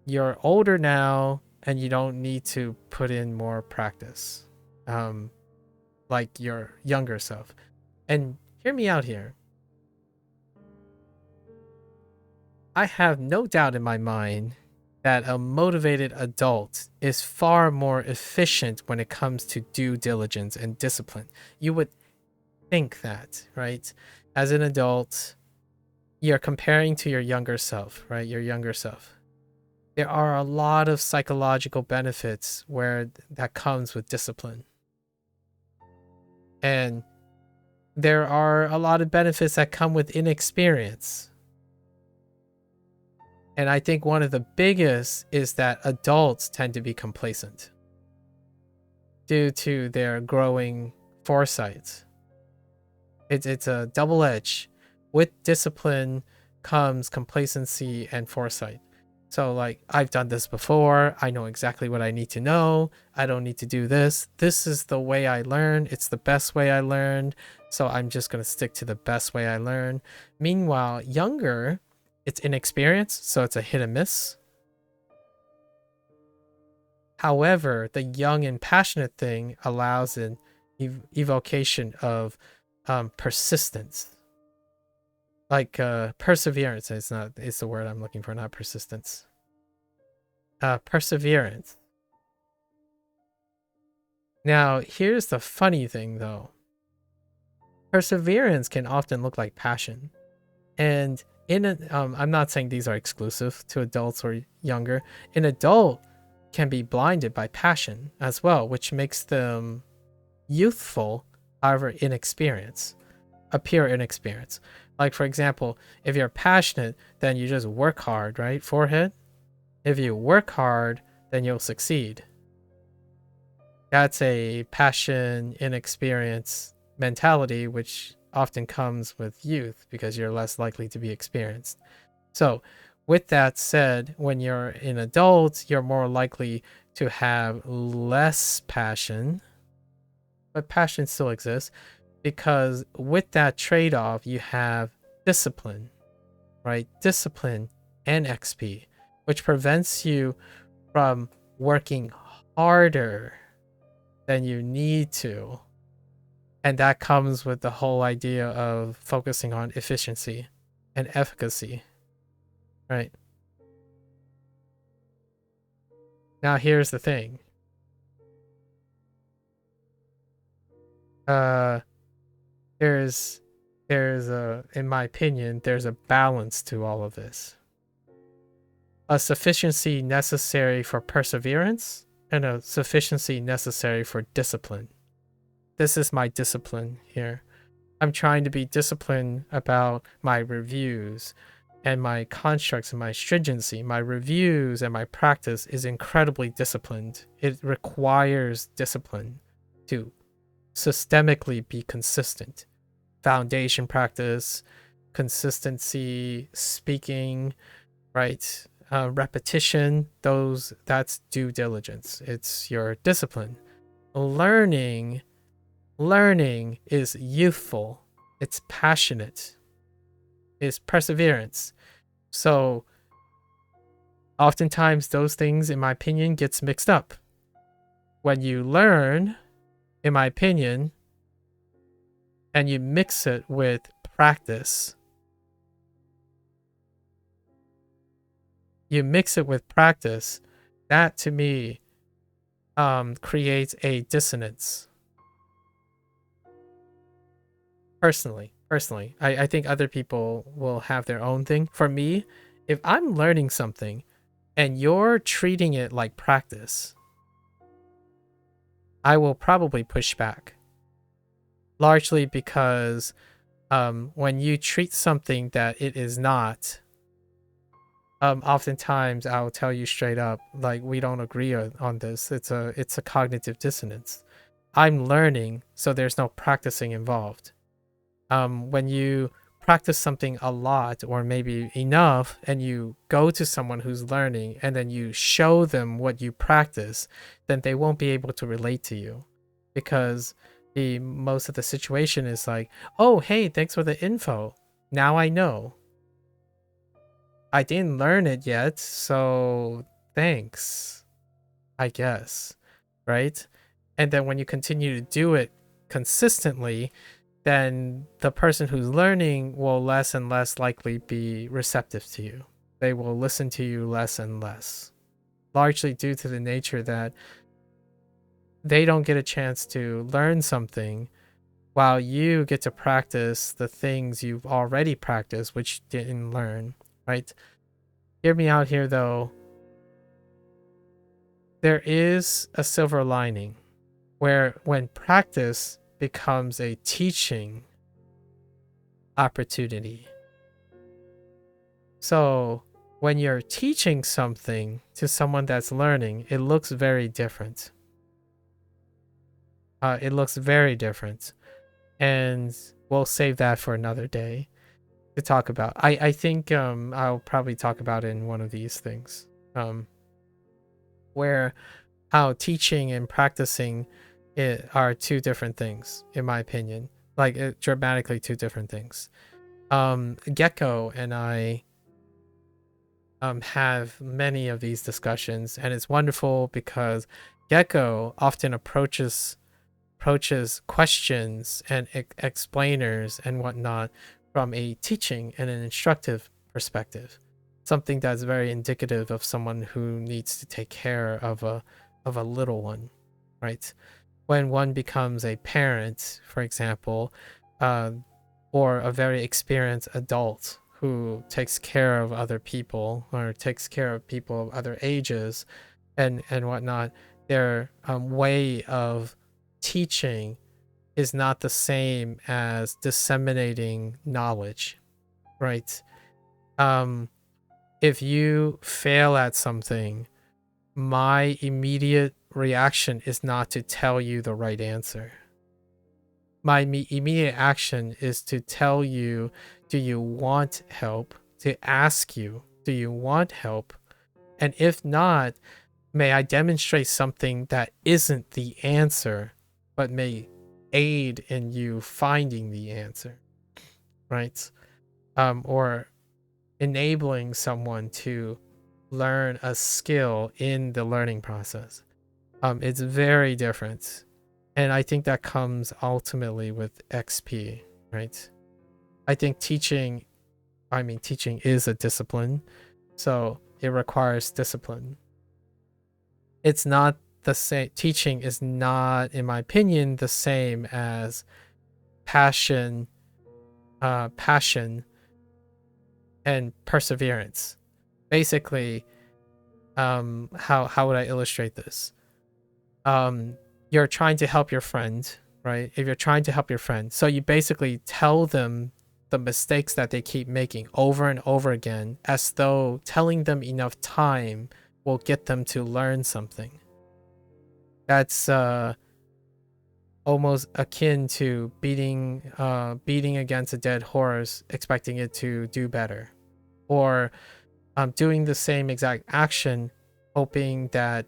you're older now and you don't need to put in more practice, like your younger self. And hear me out here. I have no doubt in my mind that a motivated adult is far more efficient when it comes to due diligence and discipline. You would think that, right? As an adult, you're comparing to your younger self, right? Your younger self. There are a lot of psychological benefits where that comes with discipline. And there are a lot of benefits that come with inexperience. And I think one of the biggest is that adults tend to be complacent due to their growing foresight. It's a double edge. With discipline comes complacency and foresight. So like, I've done this before. I know exactly what I need to know. I don't need to do this. This is the way I learn. It's the best way I learned. So I'm just going to stick to the best way I learn. Meanwhile, younger, it's inexperience, so it's a hit and miss. However, the young and passionate thing allows an evocation of persistence. Like perseverance is the word I'm looking for, not persistence. Perseverance. Now, here's the funny thing though. Perseverance can often look like passion. And I'm not saying these are exclusive to adults or younger. An adult can be blinded by passion as well, which makes them youthful, however appear inexperienced. Like, for example, if you're passionate, then you just work hard, right? Forehead. If you work hard, then you'll succeed. That's a passion, inexperience mentality, which often comes with youth because you're less likely to be experienced. So with that said, when you're an adult, you're more likely to have less passion, but passion still exists because with that trade-off, you have discipline, right? Discipline and XP, which prevents you from working harder than you need to. And that comes with the whole idea of focusing on efficiency and efficacy, right? Now, here's the thing. In my opinion, there's a balance to all of this. A sufficiency necessary for perseverance and a sufficiency necessary for discipline. This is my discipline here. I'm trying to be disciplined about my reviews and my constructs and my stringency. My reviews and my practice is incredibly disciplined. It requires discipline to systemically be consistent. Foundation practice, consistency, speaking, right? Repetition, that's due diligence. It's your discipline. Learning is youthful, it's passionate, it's perseverance. So oftentimes those things, in my opinion, gets mixed up. When you learn, in my opinion, and you mix it with practice, you mix it with practice, that to me creates a dissonance. Personally, I think other people will have their own thing. For me, if I'm learning something and you're treating it like practice, I will probably push back. Largely because when you treat something that it is not, oftentimes I'll tell you straight up, like, we don't agree on this. It's a cognitive dissonance. I'm learning, so there's no practicing involved. When you practice something a lot or maybe enough and you go to someone who's learning and then you show them what you practice, then they won't be able to relate to you, because most of the situation is like, oh, hey, thanks for the info. Now I know. I didn't learn it yet, so thanks, I guess, right? And then when you continue to do it consistently, then the person who's learning will less and less likely be receptive to you. They will listen to you less and less, largely due to the nature that they don't get a chance to learn something while you get to practice the things you've already practiced, which you didn't learn, right? Hear me out here, though. There is a silver lining where when practice becomes a teaching opportunity. So when you're teaching something to someone that's learning, it looks very different. It looks very different. And we'll save that for another day to talk about. I think I'll probably talk about it in one of these things. Where how teaching and practicing are two different things, in my opinion. Like, dramatically two different things. Gecko and I have many of these discussions, and it's wonderful because Gecko often approaches questions and explainers and whatnot from a teaching and an instructive perspective, something that's very indicative of someone who needs to take care of a little one, right? When one becomes a parent, for example, or a very experienced adult who takes care of other people or takes care of people of other ages and whatnot, their way of teaching is not the same as disseminating knowledge, right? If you fail at something, my immediate reaction is not to tell you the right answer. My immediate action is to tell you, do you want help? To ask you, do you want help? And if not, may I demonstrate something that isn't the answer, but may aid in you finding the answer, right? Or enabling someone to learn a skill in the learning process. It's very different. And I think that comes ultimately with XP, right? I think teaching is a discipline, so it requires discipline. It's not the same. Teaching is not, in my opinion, the same as passion and perseverance. Basically, how would I illustrate this? You're trying to help your friend, right? If you're trying to help your friend, so you basically tell them the mistakes that they keep making over and over again, as though telling them enough time will get them to learn something. That's almost akin to beating against a dead horse, expecting it to do better, or doing the same exact action, hoping that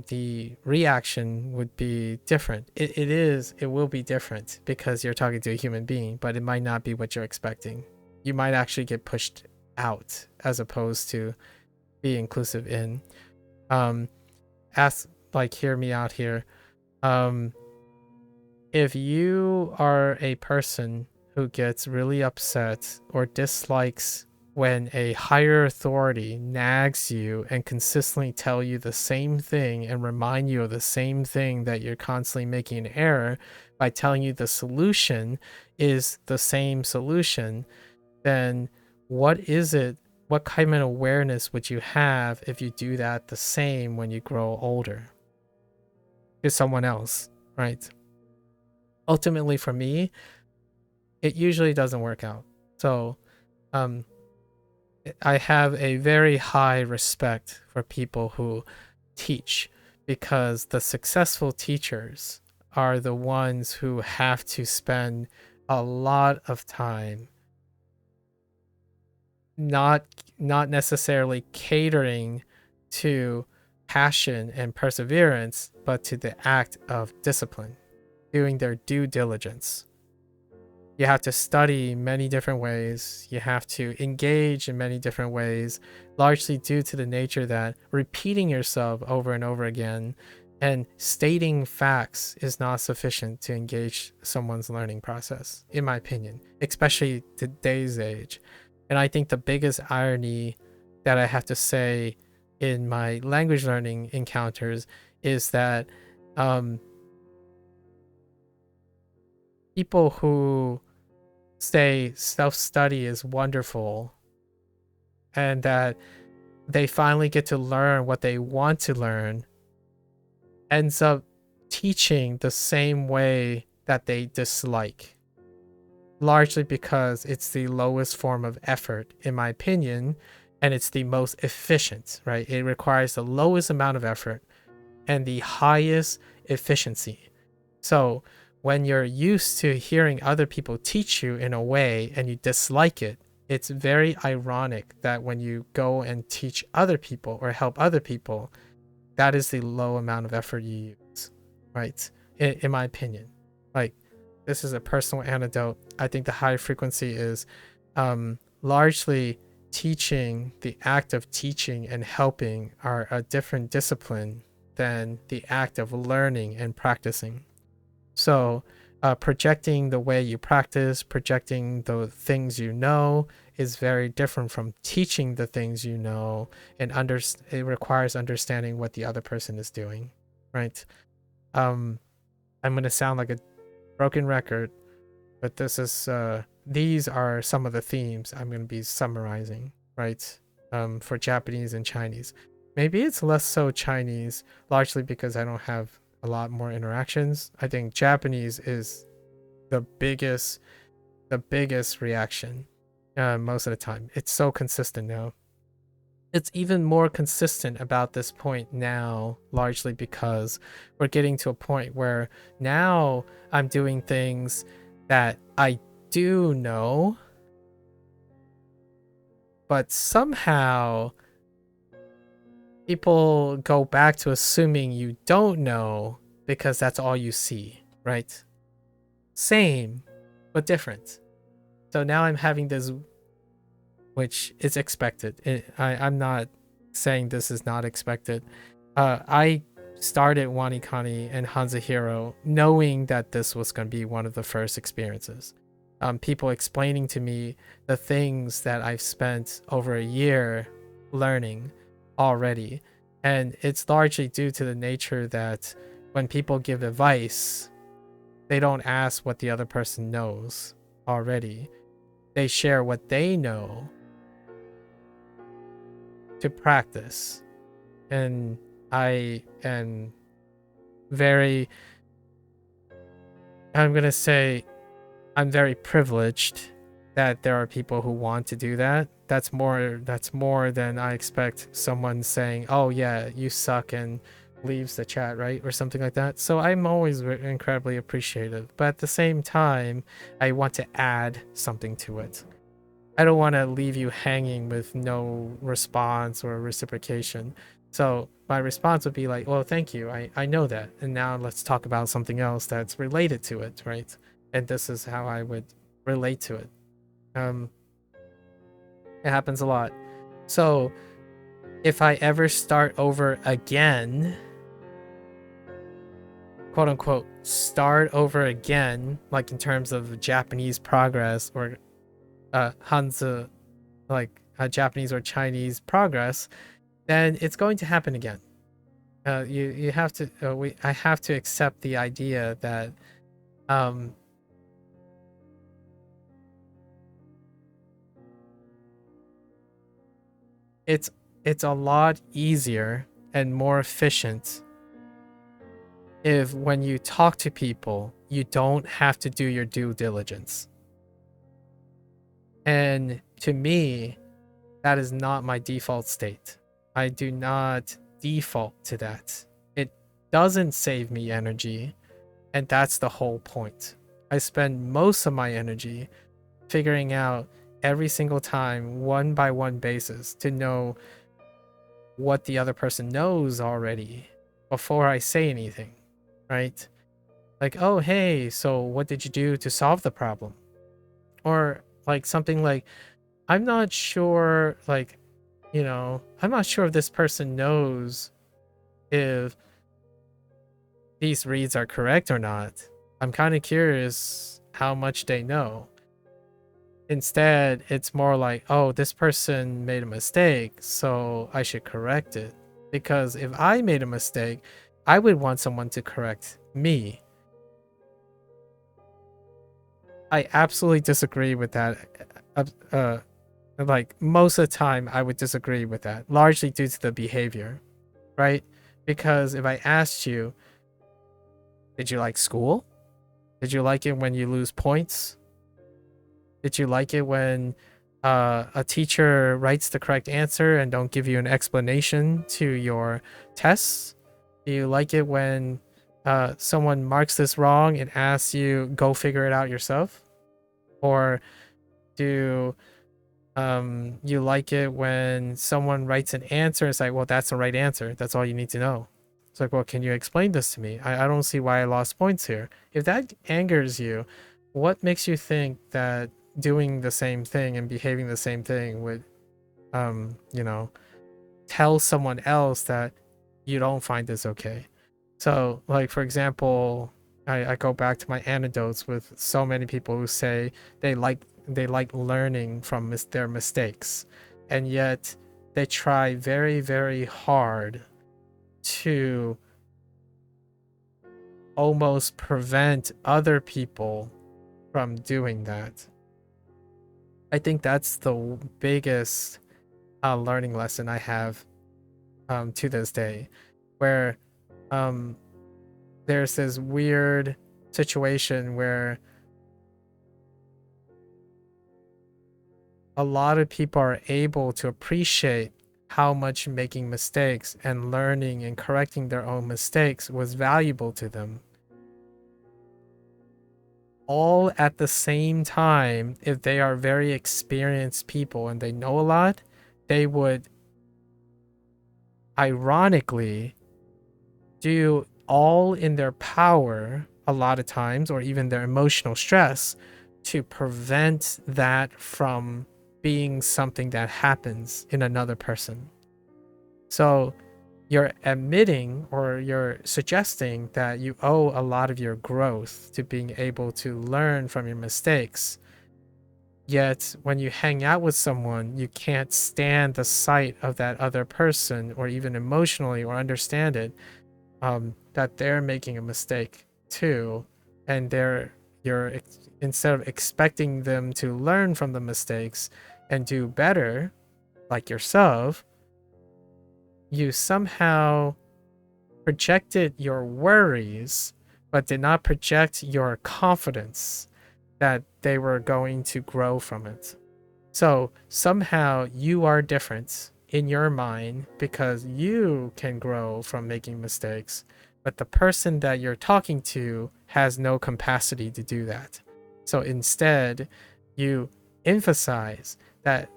the reaction would be different. It will be different because you're talking to a human being, but it might not be what you're expecting. You might actually get pushed out as opposed to be inclusive in. Hear me out here. If you are a person who gets really upset or dislikes when a higher authority nags you and consistently tell you the same thing and remind you of the same thing that you're constantly making an error by telling you the solution is the same solution, then what kind of awareness would you have if you do that the same when you grow older to someone else, right? Ultimately, for me, it usually doesn't work out. So, I have a very high respect for people who teach, because the successful teachers are the ones who have to spend a lot of time not necessarily catering to passion and perseverance, but to the act of discipline, doing their due diligence. You have to study many different ways. You have to engage in many different ways, largely due to the nature that repeating yourself over and over again and stating facts is not sufficient to engage someone's learning process, in my opinion, especially today's age. And I think the biggest irony that I have to say in my language learning encounters is that people who say self-study is wonderful and that they finally get to learn what they want to learn ends up teaching the same way that they dislike, largely because it's the lowest form of effort, in my opinion, and it's the most efficient, right? It requires the lowest amount of effort and the highest efficiency. So when you're used to hearing other people teach you in a way and you dislike it, it's very ironic that when you go and teach other people or help other people, that is the low amount of effort you use, right? In my opinion. Like, this is a personal anecdote. I think the high frequency is largely teaching, the act of teaching and helping are a different discipline than the act of learning and practicing. So projecting the way you practice, projecting the things you know is very different from teaching the things you know, and it requires understanding what the other person is doing, right? I'm going to sound like a broken record, but these are some of the themes I'm going to be summarizing, right? For Japanese and Chinese. Maybe it's less so Chinese, largely because I don't have a lot more interactions. I think Japanese is the biggest reaction most of the time. It's so consistent now. It's even more consistent about this point now, largely because we're getting to a point where now I'm doing things that I do know, but somehow people go back to assuming you don't know because that's all you see, right? Same, but different. So now I'm having this, which is expected. I'm not saying this is not expected. I started WaniKani and HanziHero knowing that this was going to be one of the first experiences. People explaining to me the things that I've spent over a year learning already. And it's largely due to the nature that when people give advice, they don't ask what the other person knows already. They share what they know to practice. And I am very, I'm going to say, I'm very privileged that there are people who want to do that. That's more than I expect someone saying, oh yeah, you suck, and leaves the chat, right? Or something like that. So I'm always incredibly appreciative. But at the same time, I want to add something to it. I don't want to leave you hanging with no response or reciprocation. So my response would be like, well, thank you. I know that. And now let's talk about something else that's related to it, right? And this is how I would relate to it. It happens a lot. So if I ever start over again, quote unquote, start over again, like in terms of Japanese progress or Hanzi, like Japanese or Chinese progress, then it's going to happen again. You have to I have to accept the idea that it's a lot easier and more efficient if when you talk to people, you don't have to do your due diligence. And to me, that is not my default state. I do not default to that. It doesn't save me energy, and that's the whole point. I spend most of my energy figuring out every single time, one by one basis, to know what the other person knows already before I say anything, right? Like, oh, hey, so what did you do to solve the problem? Or like something like, I'm not sure, like, I'm not sure if this person knows if these reads are correct or not. I'm kind of curious how much they know. Instead, it's more like, oh, this person made a mistake, so I should correct it. Because if I made a mistake, I would want someone to correct me. I absolutely disagree with that. Like most of the time, I would disagree with that, largely due to the behavior, right? Because if I asked you, did you like school? Did you like it when you lose points? Did you like it when a teacher writes the correct answer and don't give you an explanation to your tests? Do you like it when someone marks this wrong and asks you go figure it out yourself? Or do you like it when someone writes an answer and it's like, well, that's the right answer. That's all you need to know. It's like, well, can you explain this to me? I don't see why I lost points here. If that angers you, what makes you think that doing the same thing and behaving the same thing would, tell someone else that you don't find this okay? So, like, for example, I go back to my anecdotes with so many people who say they like learning from their mistakes, and yet they try very, very hard to almost prevent other people from doing that. I think that's the biggest learning lesson I have to this day, where there's this weird situation where a lot of people are able to appreciate how much making mistakes and learning and correcting their own mistakes was valuable to them. All at the same time, if they are very experienced people and they know a lot, they would ironically do all in their power a lot of times, or even their emotional stress, to prevent that from being something that happens in another person. So you're admitting or you're suggesting that you owe a lot of your growth to being able to learn from your mistakes. Yet when you hang out with someone, you can't stand the sight of that other person, or even emotionally, or understand it, that they're making a mistake too, and instead of expecting them to learn from the mistakes and do better, like yourself, you somehow projected your worries, but did not project your confidence that they were going to grow from it. So somehow you are different in your mind because you can grow from making mistakes, but the person that you're talking to has no capacity to do that. So instead, you emphasize that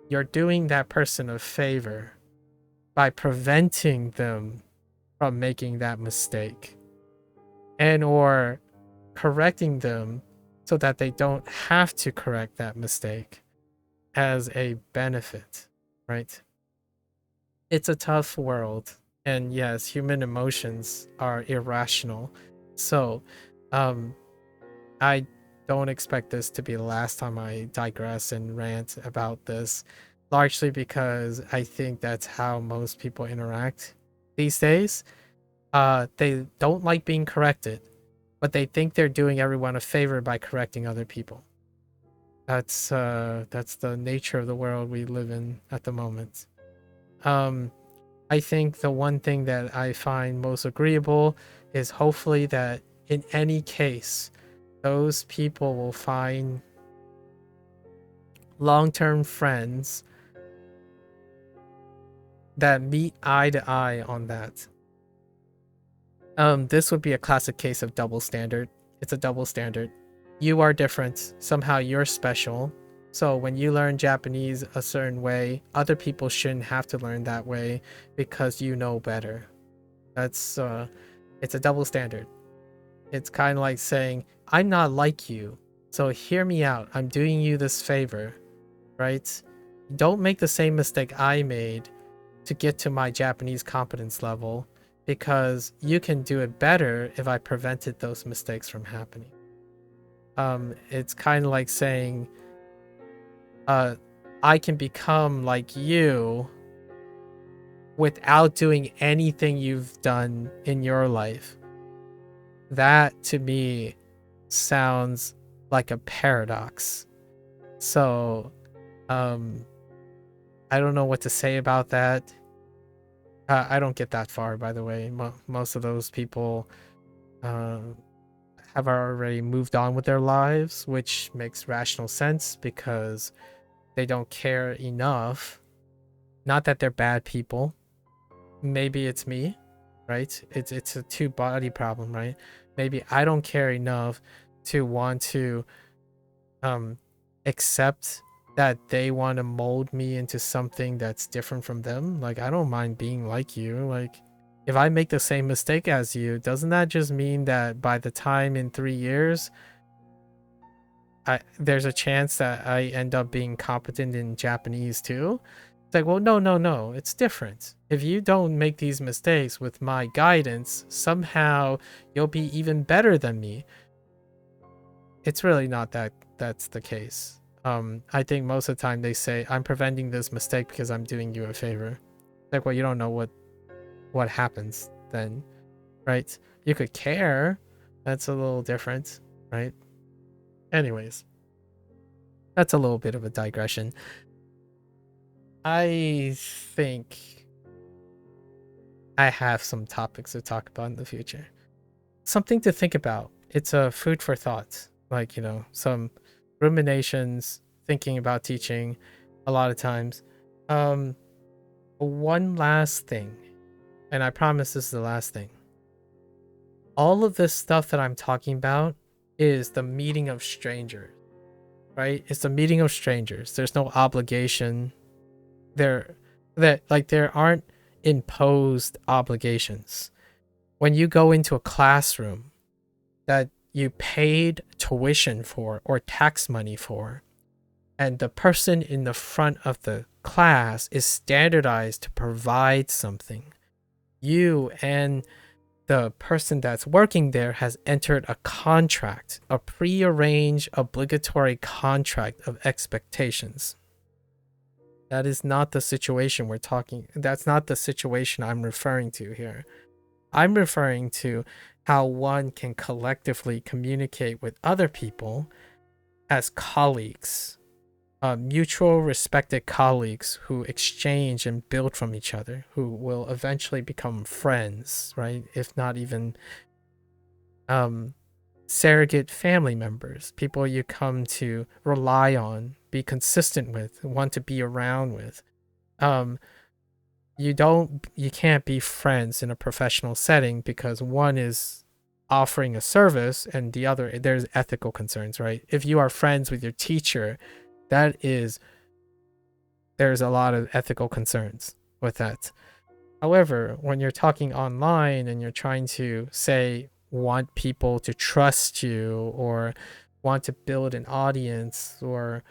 you're doing that person a favor by preventing them from making that mistake, and or correcting them so that they don't have to correct that mistake as a benefit, right? It's a tough world, and yes, human emotions are irrational. So I don't expect this to be the last time I digress and rant about this. largely because I think that's how most people interact these days. They don't like being corrected, but they think they're doing everyone a favor by correcting other people. That's the nature of the world we live in at the moment. I think the one thing that I find most agreeable is hopefully that in any case, those people will find long-term friends that meet eye to eye on that. This would be a classic case of double standard. It's a double standard. You are different. Somehow you're special. So when you learn Japanese a certain way, other people shouldn't have to learn that way because you know better. That's it's a double standard. It's kind of like saying, I'm not like you, so hear me out. I'm doing you this favor, right? Don't make the same mistake I made to get to my Japanese competence level, because you can do it better if I prevented those mistakes from happening. It's kind of like saying, I can become like you without doing anything you've done in your life. That to me sounds like a paradox. So, I don't know what to say about that. I don't get that far, by the way. Most of those people have already moved on with their lives, which makes rational sense because they don't care enough. Not that they're bad people. Maybe it's me, right? It's a two-body problem, right? Maybe I don't care enough to want to accept that they want to mold me into something that's different from them. Like, I don't mind being like you. Like, if I make the same mistake as you, doesn't that just mean that by the time in 3 years, there's a chance that I end up being competent in Japanese too? It's like, well, no, it's different. If you don't make these mistakes with my guidance, somehow you'll be even better than me. It's really not that's the case. I think most of the time they say, I'm preventing this mistake because I'm doing you a favor. Like, well, you don't know what happens then, right? You could care. That's a little different, right? Anyways, that's a little bit of a digression. I think I have some topics to talk about in the future. Something to think about. It's a food for thought. Like, some ruminations, thinking about teaching a lot of times. One last thing, and I promise this is the last thing. All of this stuff that I'm talking about is the meeting of strangers, right? It's the meeting of strangers. There's no obligation. There aren't imposed obligations. When you go into a classroom that you paid tuition for or tax money for, and the person in the front of the class is standardized to provide something, you and the person that's working there has entered a contract, a prearranged obligatory contract of expectations. That is not the situation that's not the situation I'm referring to here. I'm referring to how one can collectively communicate with other people as colleagues, mutual respected colleagues who exchange and build from each other, who will eventually become friends, right? If not even surrogate family members, people you come to rely on, be consistent with, want to be around with. You can't be friends in a professional setting because one is offering a service and the other, there's ethical concerns, right? If you are friends with your teacher, there's a lot of ethical concerns with that. However, when you're talking online and you're trying to want people to trust you or want to build an audience or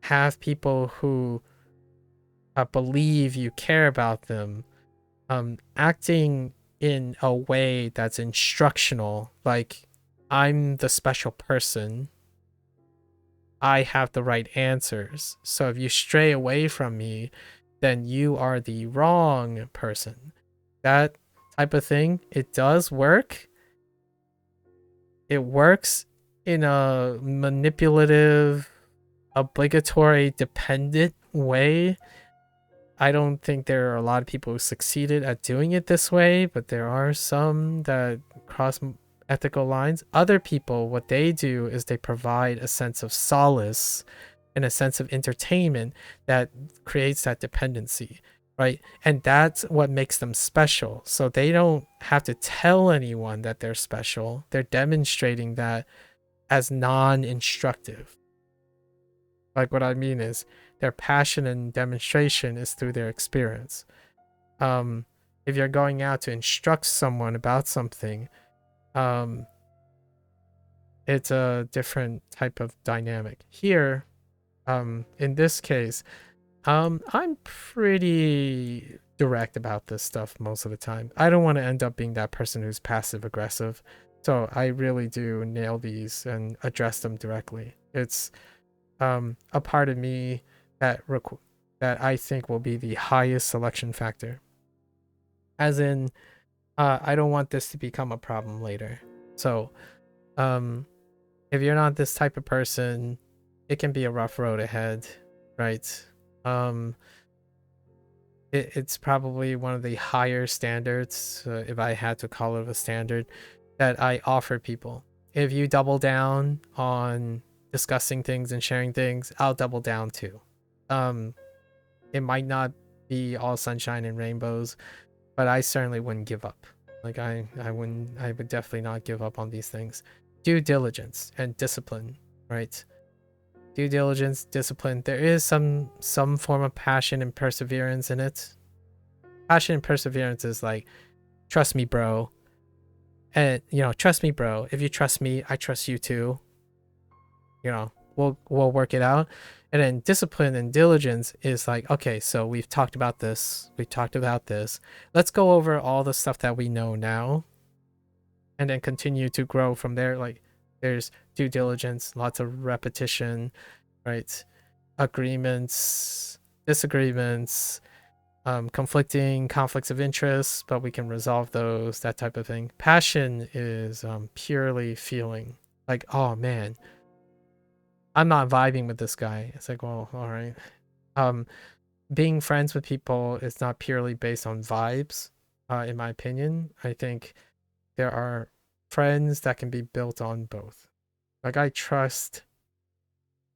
have people who believe you care about them, acting in a way that's instructional, like I'm the special person, I have the right answers. So if you stray away from me, then you are the wrong person. That type of thing, it does work. It works in a manipulative, obligatory, dependent way. I don't think there are a lot of people who succeeded at doing it this way, but there are some that cross ethical lines. Other people, what they do is they provide a sense of solace and a sense of entertainment that creates that dependency, right? And that's what makes them special. So they don't have to tell anyone that they're special. They're demonstrating that as non-instructive. Like, what I mean is their passion and demonstration is through their experience. If you're going out to instruct someone about something, it's a different type of dynamic. Here, in this case, I'm pretty direct about this stuff most of the time. I don't want to end up being that person who's passive aggressive, so I really do nail these and address them directly. It's a part of me that that I think will be the highest selection factor. As in, I don't want this to become a problem later. So, if you're not this type of person, it can be a rough road ahead, right? It's probably one of the higher standards, if I had to call it a standard, that I offer people. If you double down on discussing things and sharing things, I'll double down too. It might not be all sunshine and rainbows, but I certainly wouldn't give up. Like I would definitely not give up on these things. Due diligence and discipline, right? Due diligence, discipline. There is some form of passion and perseverance in it. Passion and perseverance is like, trust me, bro. And trust me, bro. If you trust me, I trust you too. We'll work it out. And then discipline and diligence is like, okay, so we've talked about this. Let's go over all the stuff that we know now and then continue to grow from there. Like, there's due diligence, lots of repetition, right? Agreements, disagreements, conflicts of interest, but we can resolve those, that type of thing. Passion is purely feeling like, oh man, I'm not vibing with this guy. It's like, well, all right. Being friends with people is not purely based on vibes, in my opinion. I think there are friends that can be built on both. Like, I trust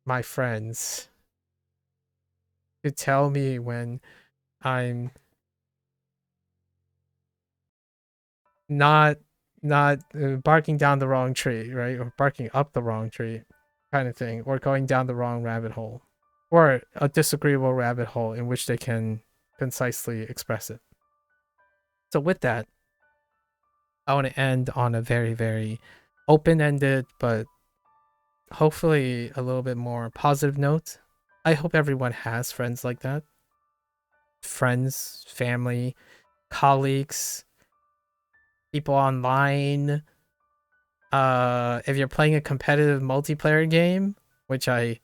my friends to tell me when I'm not barking down the wrong tree, right? Or barking up the wrong tree, kind of thing, or going down the wrong rabbit hole, or a disagreeable rabbit hole in which they can concisely express it. So with that, I want to end on a very, very open-ended, but hopefully a little bit more positive note. I hope everyone has friends like that. Friends, family, colleagues, people online. If you're playing a competitive multiplayer game, which I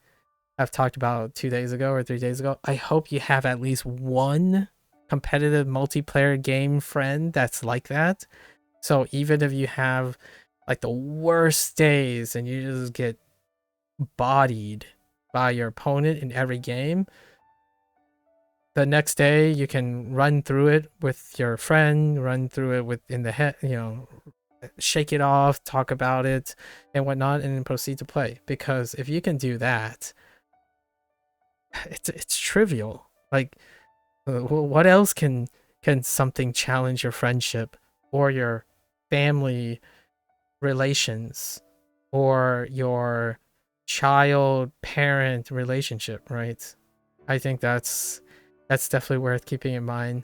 have talked about 2 days ago or 3 days ago, I hope you have at least one competitive multiplayer game friend that's like that. So even if you have like the worst days and you just get bodied by your opponent in every game, the next day you can run through it with your friend, run through it in the head, shake it off, talk about it and whatnot, and then proceed to play. Because if you can do that, it's trivial. Like, what else can something challenge your friendship or your family relations or your child parent relationship, right? I think that's definitely worth keeping in mind.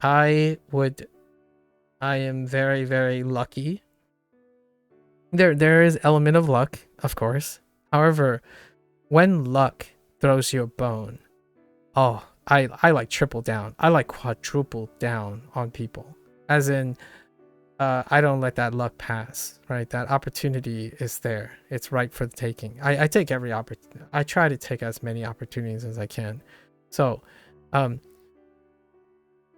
I am very, very lucky. There is element of luck, of course. However, when luck throws you a bone, oh, I like triple down. I like quadruple down on people. As in, I don't let that luck pass, right? That opportunity is there. It's ripe for the taking. I take every opportunity. I try to take as many opportunities as I can. So,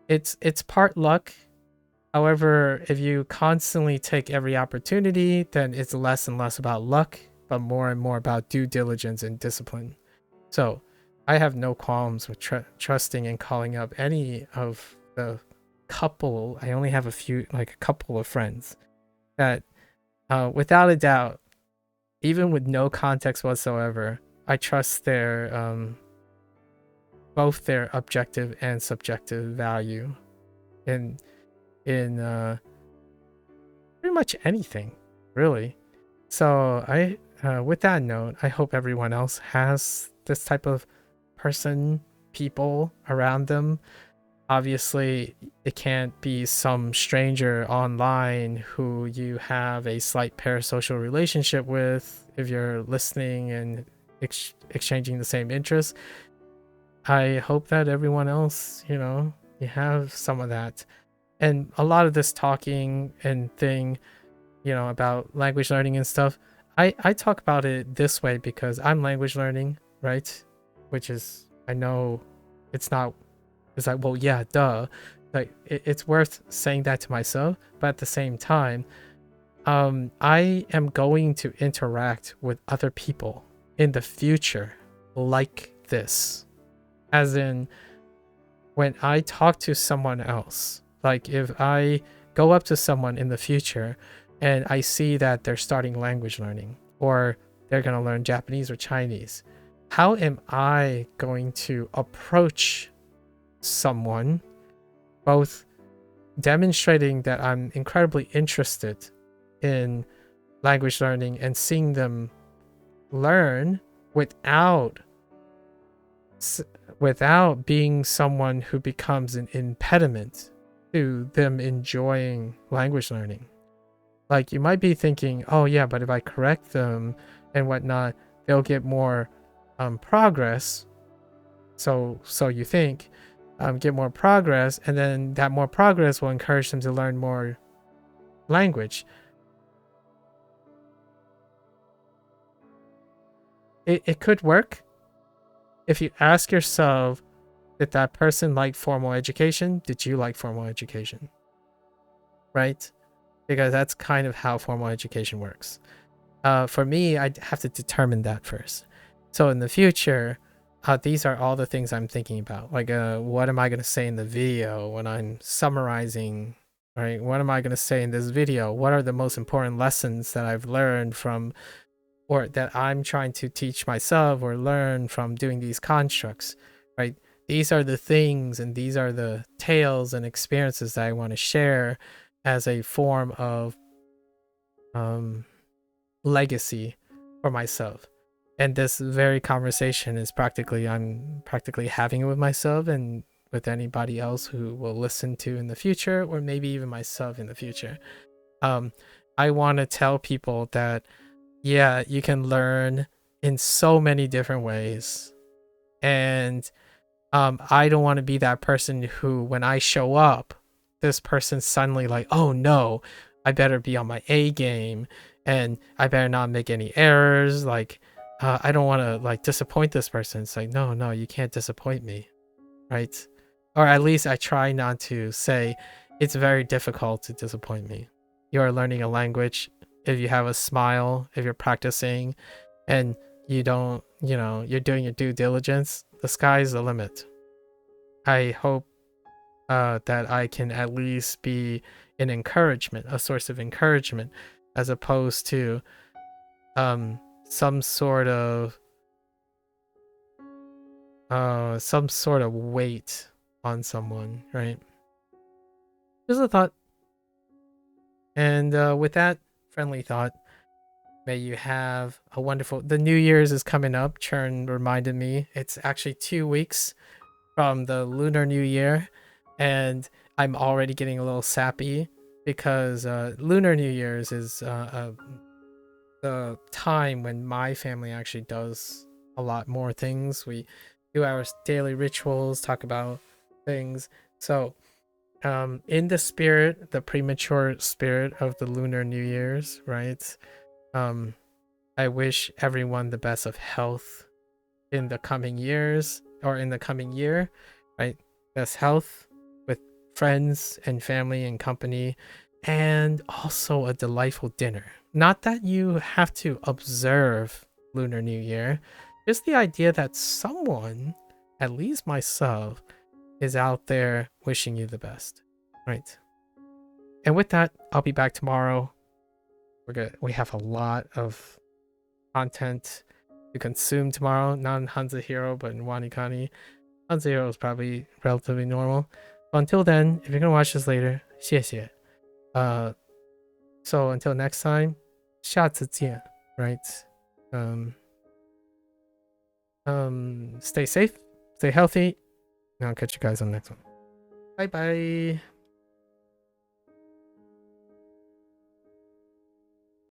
it's part luck. However, if you constantly take every opportunity, then it's less and less about luck, but more and more about due diligence and discipline. So, I have no qualms with trusting and calling up any of the couple. I only have a couple of friends that, without a doubt, even with no context whatsoever, I trust their both their objective and subjective value in pretty much anything, really. So with that note, I hope everyone else has this type of people around them. Obviously, it can't be some stranger online who you have a slight parasocial relationship with if you're listening and exchanging the same interests. I hope that everyone else, you have some of that. And a lot of this talking and thing, about language learning and stuff, I talk about it this way because I'm language learning, right? Which is, I know it's not, it's like, well, yeah, duh. Like, it's worth saying that to myself, but at the same time, I am going to interact with other people in the future like this. As in, when I talk to someone else, like if I go up to someone in the future and I see that they're starting language learning or they're going to learn Japanese or Chinese, how am I going to approach someone, both demonstrating that I'm incredibly interested in language learning and seeing them learn without being someone who becomes an impediment to them enjoying language learning? Like, you might be thinking, oh yeah, but if I correct them and whatnot, they'll get more progress. So you think, get more progress, and then that more progress will encourage them to learn more language. It could work if you ask yourself, did that person like formal education? Did you like formal education? Right? Because that's kind of how formal education works. For me, I have to determine that first. So in the future, these are all the things I'm thinking about. Like, what am I going to say in the video when I'm summarizing, right? What am I going to say in this video? What are the most important lessons that I've learned from, or that I'm trying to teach myself or learn from doing these constructs, right? These are the things and these are the tales and experiences that I want to share as a form of legacy for myself. And this very conversation is I'm practically having it with myself and with anybody else who will listen to in the future, or maybe even myself in the future. I want to tell people that, yeah, you can learn in so many different ways. And I don't want to be that person who, when I show up, this person's suddenly like, oh no, I better be on my A game and I better not make any errors. Like, I don't want to like disappoint this person. It's like, no, you can't disappoint me, right? Or at least I try not to say it's very difficult to disappoint me. You are learning a language. If you have a smile, if you're practicing, and you don't, you're doing your due diligence, the sky's the limit. I hope that I can at least be an encouragement, a source of encouragement, as opposed to some sort of weight on someone, right? Just a thought. And with that friendly thought, may you have a wonderful. The New Year's is coming up. Churn reminded me. It's actually 2 weeks from the Lunar New Year, and I'm already getting a little sappy because Lunar New Year's is the time when my family actually does a lot more things. We do our daily rituals, talk about things. So in the spirit, the premature spirit of the Lunar New Year's, right? I wish everyone the best of health in the coming years, or in the coming year, right? Best health with friends and family and company, and also a delightful dinner. Not that you have to observe Lunar New Year, just the idea that someone, at least myself, is out there wishing you the best, right? And with that, I'll be back tomorrow. We have a lot of content to consume tomorrow, not in HanziHero, but in WaniKani. HanziHero is probably relatively normal. But until then, if you're gonna watch this later, 谢谢. So until next time, 下次见, right? Stay safe, stay healthy, and I'll catch you guys on the next one. Bye bye.